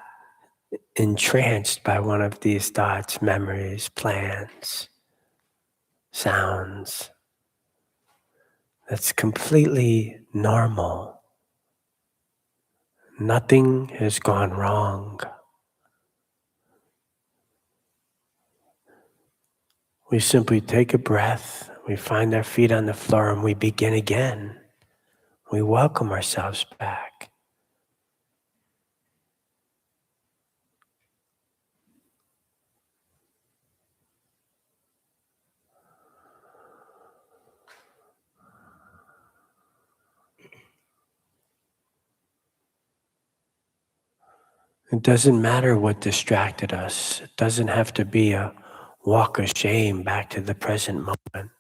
entranced by one of these thoughts, memories, plans, sounds. That's completely normal. Nothing has gone wrong. We simply take a breath, we find our feet on the floor, and we begin again. We welcome ourselves back. It doesn't matter what distracted us. It doesn't have to be a walk of shame back to the present moment.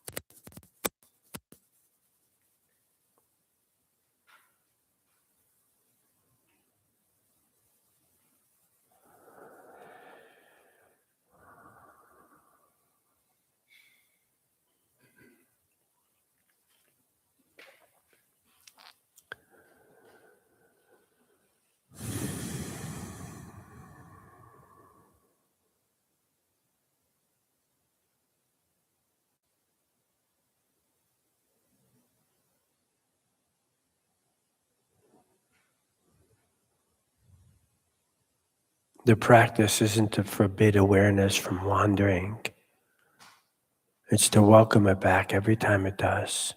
The practice isn't to forbid awareness from wandering. It's to welcome it back every time it does.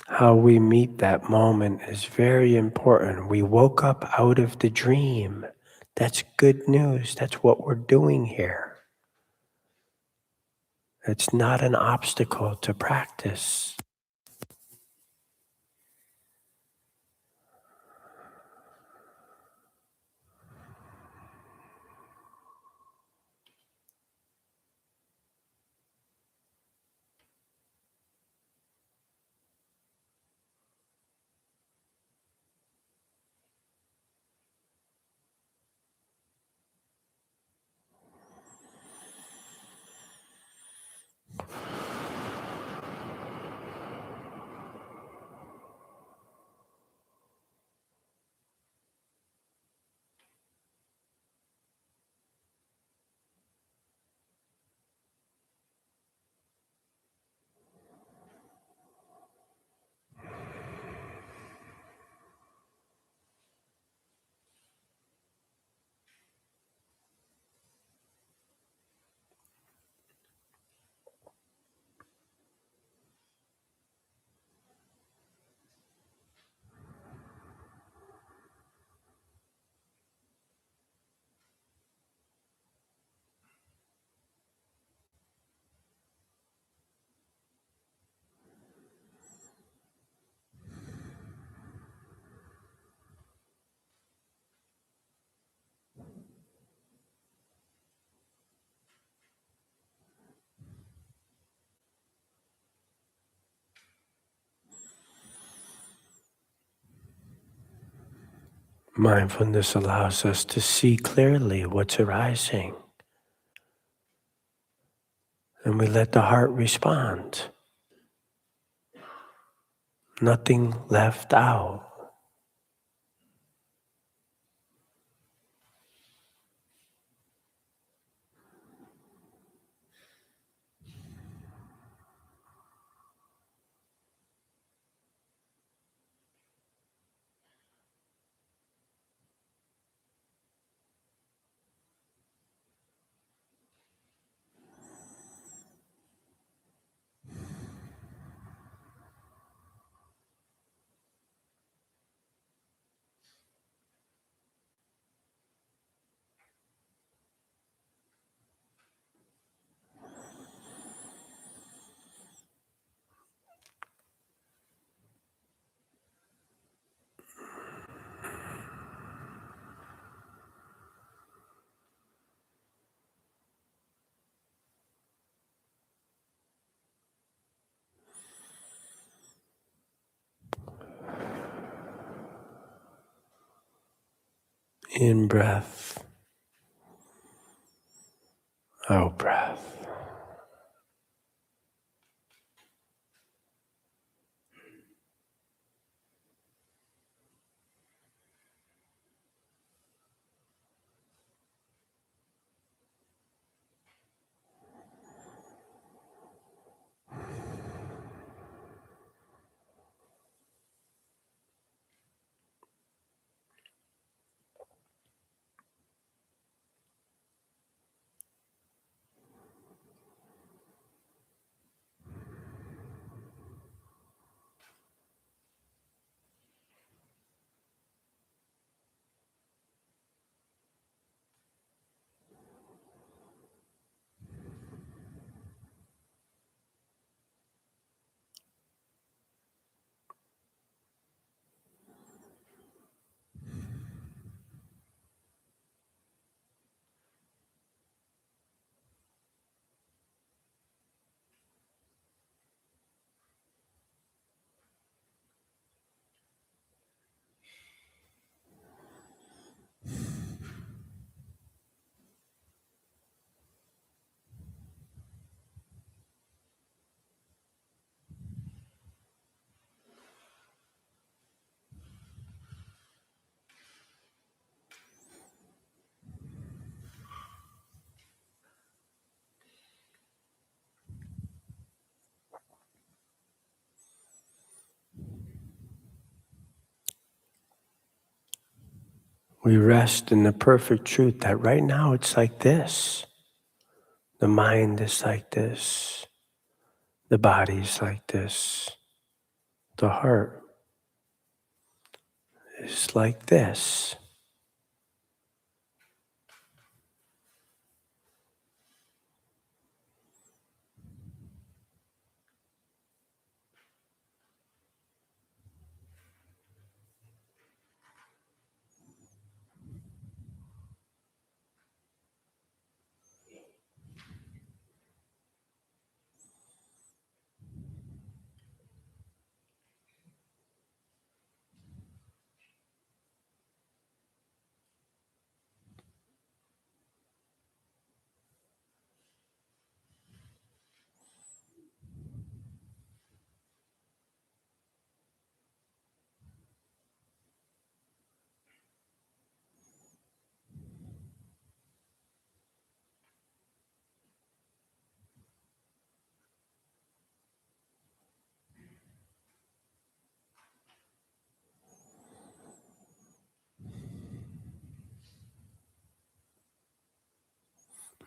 How we meet that moment is very important. We woke up out of the dream. That's good news. That's what we're doing here. It's not an obstacle to practice. Mindfulness allows us to see clearly what's arising. And we let the heart respond. Nothing left out. In breath, out breath. We rest in the perfect truth that right now it's like this. The mind is like this. The body is like this. The heart is like this.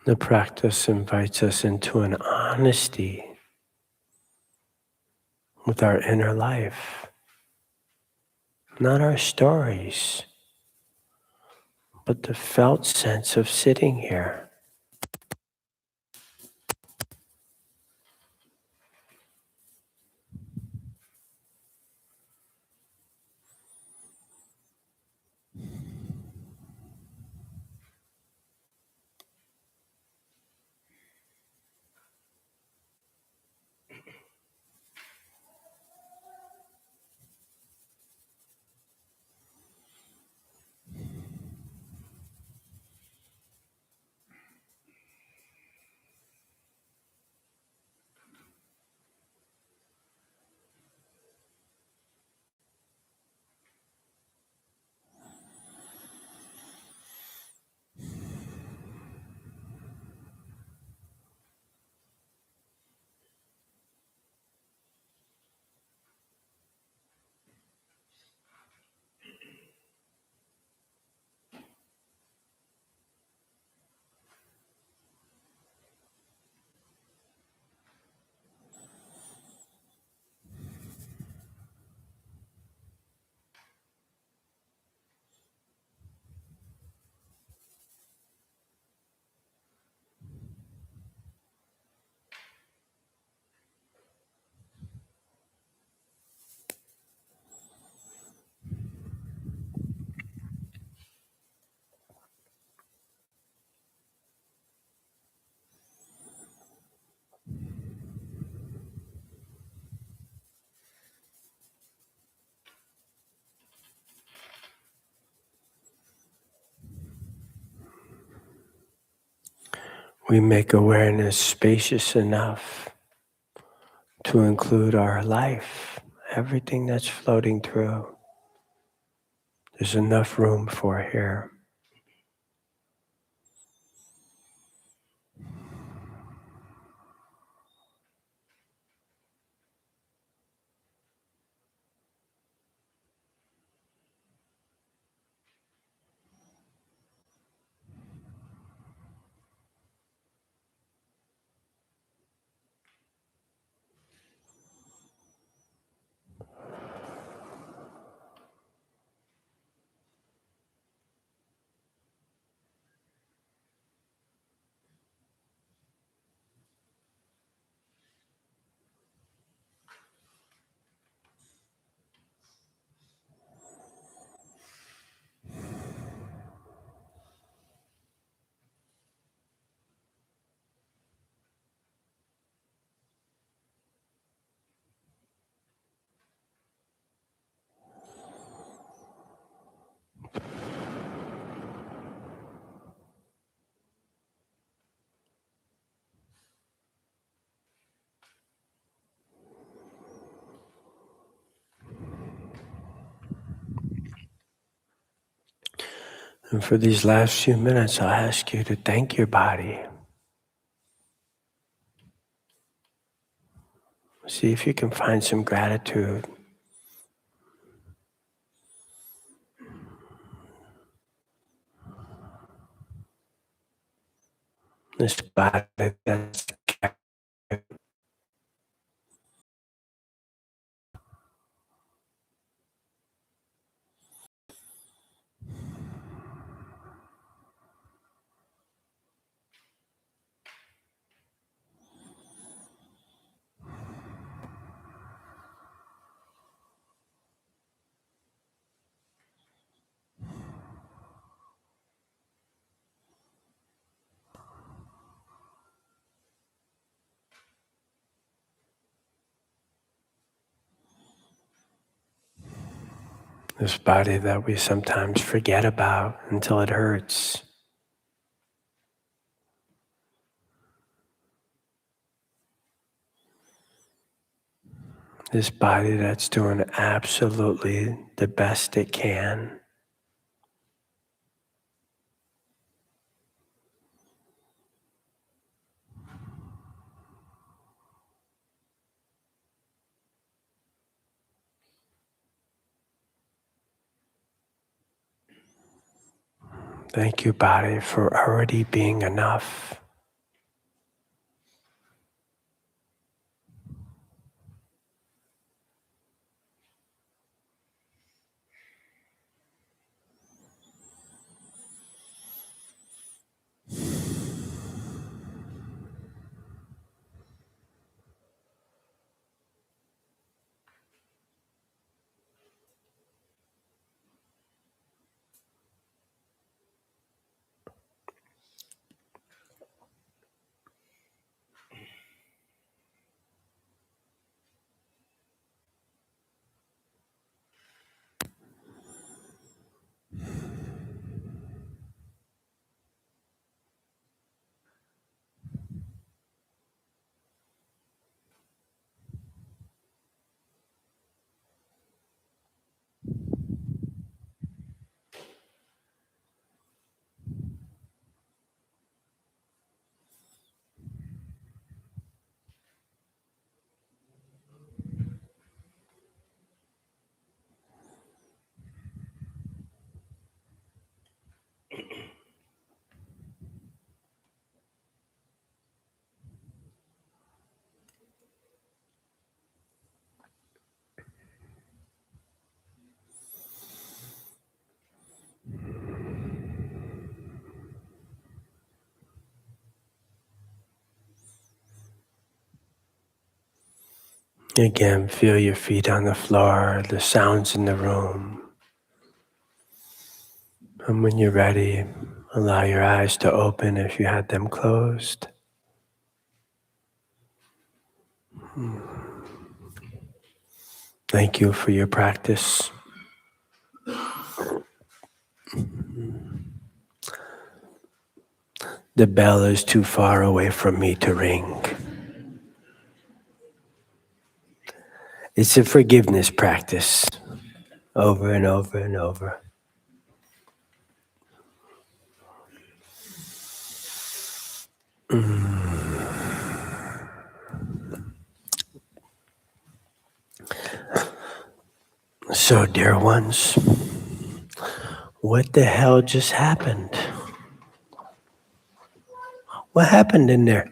The practice invites us into an honesty with our inner life, not our stories, but the felt sense of sitting here. we make awareness spacious enough to include our life, everything that's floating through. There's enough room for here. And for these last few minutes, I'll ask you to thank your body. See if you can find some gratitude. This body that's this body that we sometimes forget about until it hurts. This body that's doing absolutely the best it can. Thank you, body, for already being enough. Again, feel your feet on the floor, the sounds in the room. And when you're ready, allow your eyes to open if you had them closed. Thank you for your practice. The bell is too far away from me to ring. It's a forgiveness practice, over and over and over. So, dear ones, what the hell just happened? What happened in there?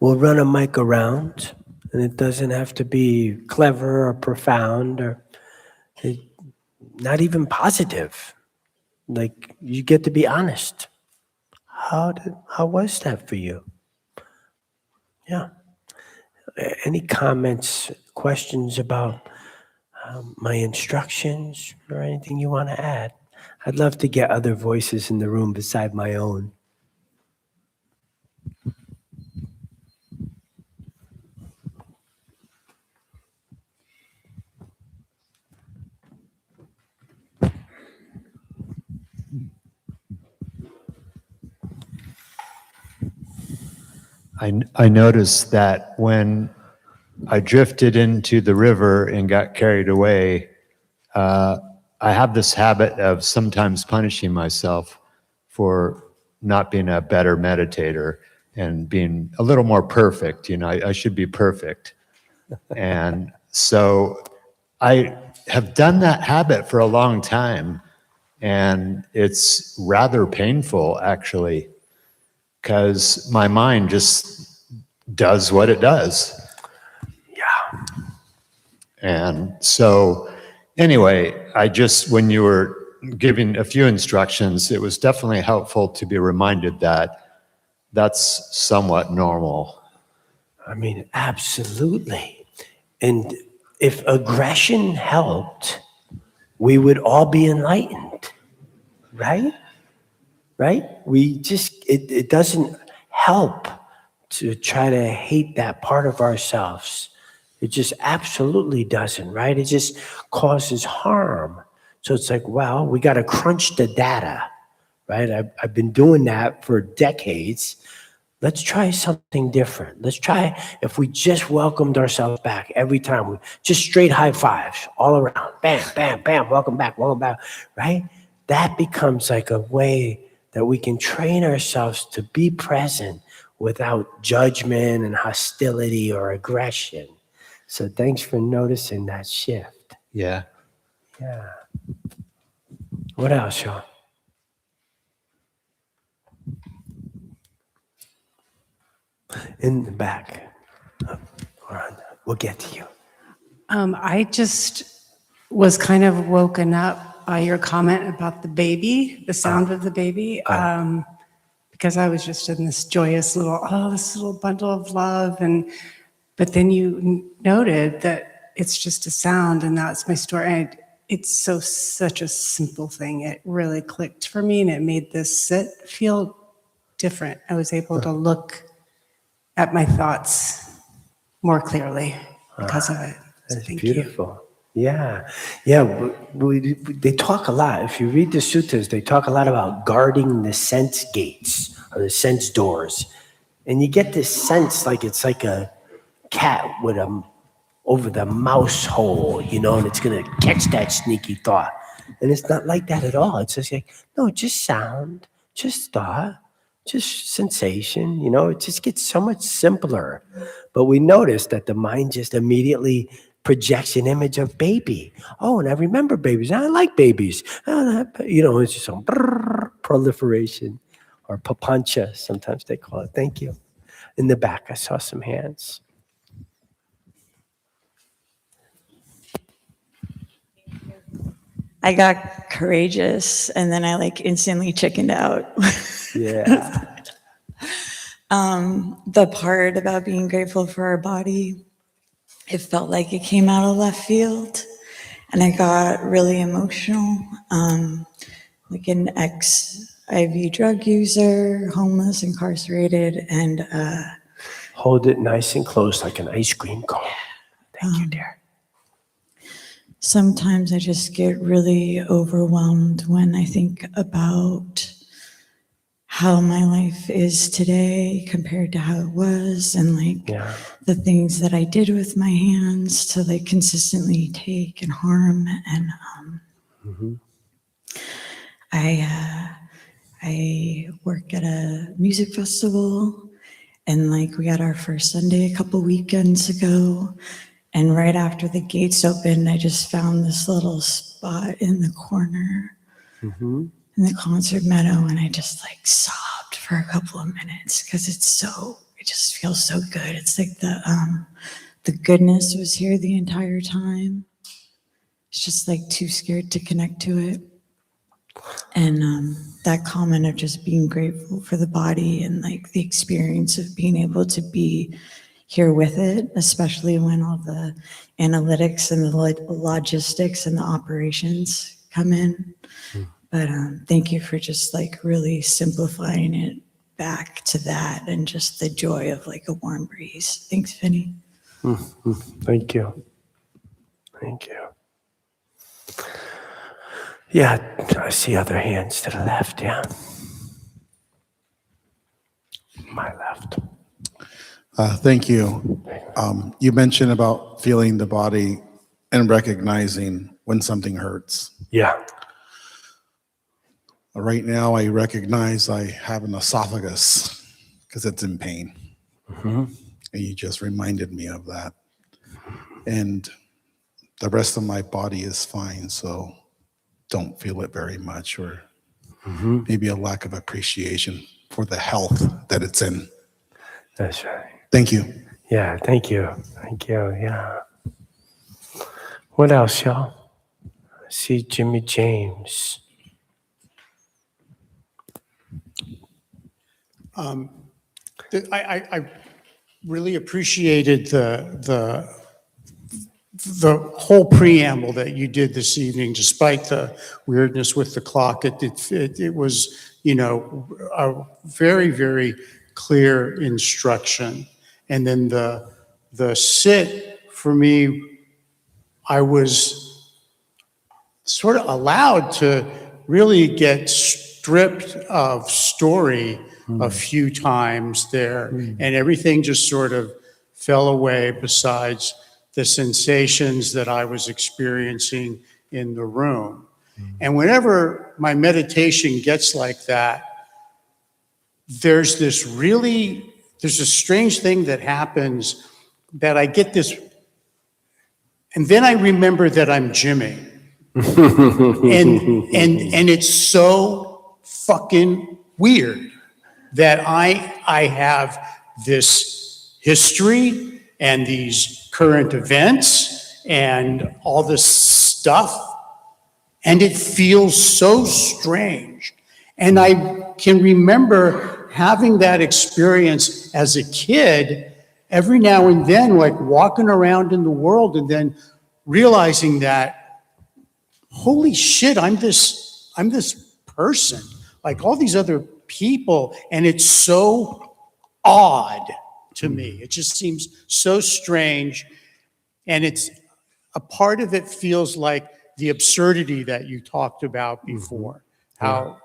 We'll run a mic around, and it doesn't have to be clever or profound or not even positive. Like, you get to be honest. How was that for you? Yeah. Any comments, questions about my instructions or anything you want to add? I'd love to get other voices in the room beside my own. I noticed that when I drifted into the river and got carried away, I have this habit of sometimes punishing myself for not being a better meditator and being a little more perfect. You know, I should be perfect. And so I have done that habit for a long time, and it's rather painful, actually, because my mind just does what it does. Yeah. And so anyway, when you were giving a few instructions, it was definitely helpful to be reminded that that's somewhat normal. I mean, absolutely. And if aggression helped, we would all be enlightened, right? Right? It doesn't help to try to hate that part of ourselves. It just absolutely doesn't, right? It just causes harm. So it's like, well, we got to crunch the data, right? I've been doing that for decades. Let's try something different. Let's try if we just welcomed ourselves back every time. We just straight high fives all around. Bam, bam, bam, welcome back, right? That becomes like a way that we can train ourselves to be present without judgment and hostility or aggression. So thanks for noticing that shift. Yeah. Yeah. What else, Sean? In the back. We'll get to you. I just was kind of woken up by your comment about the baby, the sound of the baby, because I was just in this joyous this little bundle of love, but then you noted that it's just a sound, and that's my story. And it's such a simple thing. It really clicked for me, and it made this sit feel different. I was able to look at my thoughts more clearly because of it. So That's thank beautiful. Yeah. Yeah. They talk a lot. If you read the suttas, they talk a lot about guarding the sense gates or the sense doors. And you get this sense like it's like a cat with over the mouse hole, and it's going to catch that sneaky thought. And it's not like that at all. It's just like, no, just sound, just thought, just sensation, it just gets so much simpler. But we notice that the mind just immediately projects an image of baby. Oh, and I remember babies. I like babies. It's just some proliferation or papancha, sometimes they call it. Thank you. In the back, I saw some hands. I got courageous and then I instantly chickened out. Yeah. The part about being grateful for our body, it felt like it came out of left field and I got really emotional. Like an ex-IV drug user, homeless, incarcerated, and Hold it nice and close like an ice cream cone. Thank you, dear. sometimes I just get really overwhelmed when I think about how my life is today compared to how it was, and like Yeah. the things that I did with my hands to like consistently take and harm. And I work at a music festival, and like we had our first Sunday a couple weekends ago. And right after the gates opened, I just found this little spot in the corner Mm-hmm. in the concert meadow, and I just like sobbed for a couple of minutes because it just feels so good. It's like the goodness was here the entire time. It's just like too scared to connect to it. And that comment of just being grateful for the body and like the experience of being able to be here with it, especially when all the analytics and the logistics and the operations come in. But thank you for just like really simplifying it back to that and just the joy of like a warm breeze. Thanks, Vinny. Thank you. Thank you. Yeah, I see other hands to the left, yeah. My left. Thank you. You mentioned about feeling the body and recognizing when something hurts. Yeah. Right now, I recognize I have an esophagus because it's in pain. Mm-hmm. And you just reminded me of that. And the rest of my body is fine, so don't feel it very much, or maybe a lack of appreciation for the health that it's in. That's right. Thank you. Yeah, thank you. Thank you, yeah. What else, y'all? I see Jimmy James. I really appreciated the whole preamble that you did this evening, despite the weirdness with the clock. It was, a very, very clear instruction. And then the sit, for me, I was sort of allowed to really get stripped of story a few times there, and everything just sort of fell away besides the sensations that I was experiencing in the room. And whenever my meditation gets like that, there's a strange thing that happens, that I get this, and then I remember that I'm Jimmy. and it's so fucking weird that I have this history and these current events and all this stuff, and it feels so strange. And I can remember having that experience as a kid every now and then, like walking around in the world and then realizing that, holy shit, I'm this person, like all these other people, and it's so odd to me. It just seems so strange, and it's a part of it feels like the absurdity that you talked about before. How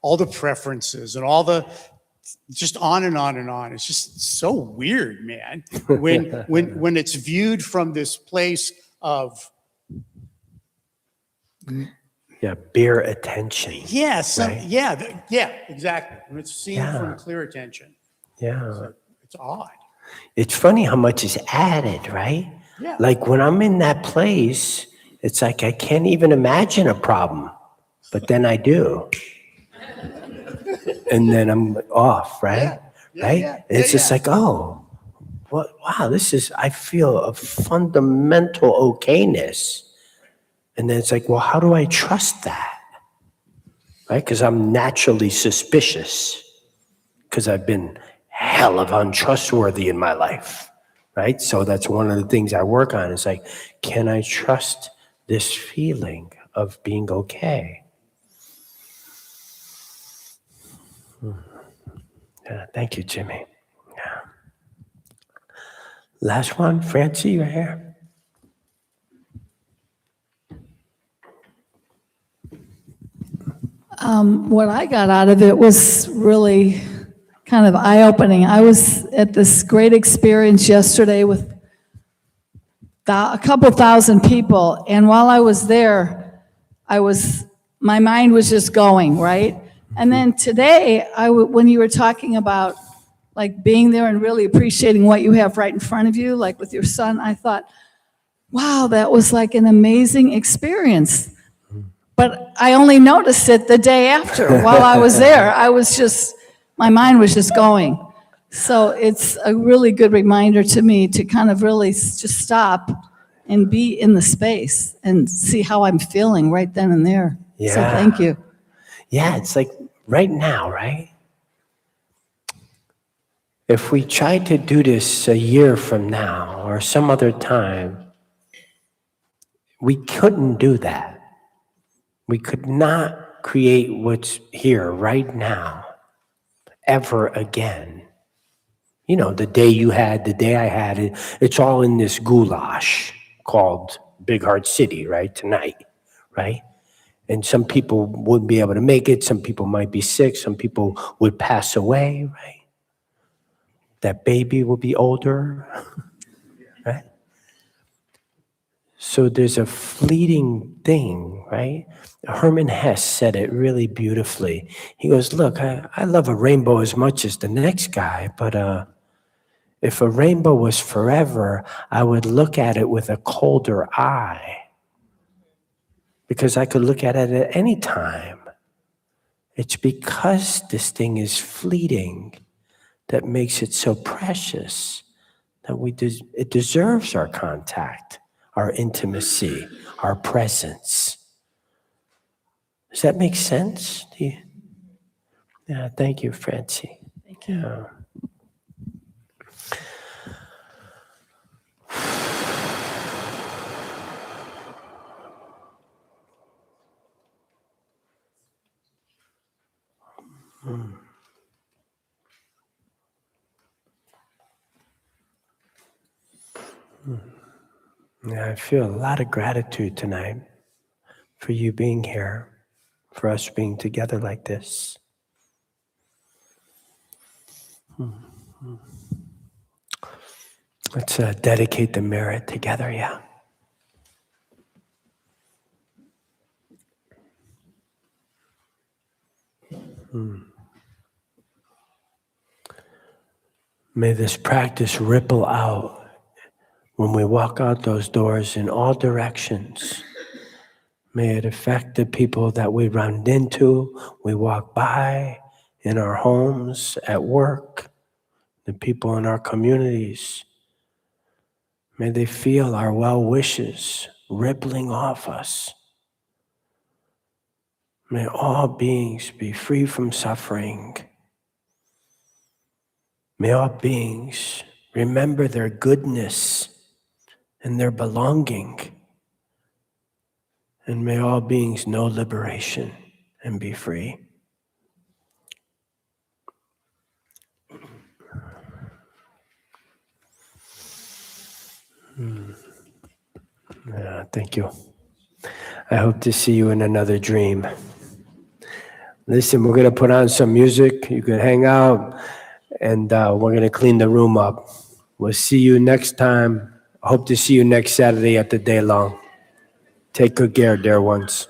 all the preferences and all the just on and on and on. It's just so weird, man. When it's viewed from this place of Bare attention. yeah, Right. yeah, exactly. When it's seen from clear attention, Yeah. it's odd. It's funny how much is added, right? Yeah. Like when I'm in that place, it's like I can't even imagine a problem, but then I do. And then I'm off, right? Right? It's just like, oh, wow, I feel a fundamental okayness. And then it's like, well, how do I trust that? Right? Because I'm naturally suspicious because I've been hell of untrustworthy in my life, right? So that's one of the things I work on. Is like, can I trust this feeling of being okay? Yeah, thank you, Jimmy. Yeah. Last one, Francie, right here. What I got out of it was really kind of eye-opening. I was at this great experience yesterday with a couple thousand people, and while I was there, my mind was just going, right? And then today, when you were talking about like being there and really appreciating what you have right in front of you, like with your son, I thought, wow, that was like an amazing experience. But I only noticed it the day after. While I was there, my mind was just going. So it's a really good reminder to me to kind of really just stop and be in the space and see how I'm feeling right then and there. So Yeah. thank you. Yeah, it's like right now, right? If we tried to do this a year from now or some other time, we couldn't do that. We could not create what's here right now ever again. You know, the day you had, the day I had it, it's all in this goulash called Big Heart City, right? Tonight, right? And some people wouldn't be able to make it. Some people might be sick. Some people would pass away, right? That baby will be older, right? So there's a fleeting thing, right? Herman Hesse said it really beautifully. He goes, look, I love a rainbow as much as the next guy, but if a rainbow was forever, I would look at it with a colder eye because I could look at it at any time. It's because this thing is fleeting that makes it so precious that it deserves our contact, our intimacy, our presence. Does that make sense to you? Yeah, thank you, Francie. Thank you. Yeah. Yeah, I feel a lot of gratitude tonight for you being here, for us being together like this. Let's dedicate the merit together, yeah. May this practice ripple out when we walk out those doors in all directions. May it affect the people that we run into, we walk by, in our homes, at work, the people in our communities. May they feel our well wishes rippling off us. May all beings be free from suffering. May all beings remember their goodness and their belonging. And may all beings know liberation and be free. Yeah, thank you. I hope to see you in another dream. Listen, we're going to put on some music. You can hang out, and we're going to clean the room up. We'll see you next time. I hope to see you next Saturday at the Day Long. Take good care, dear ones.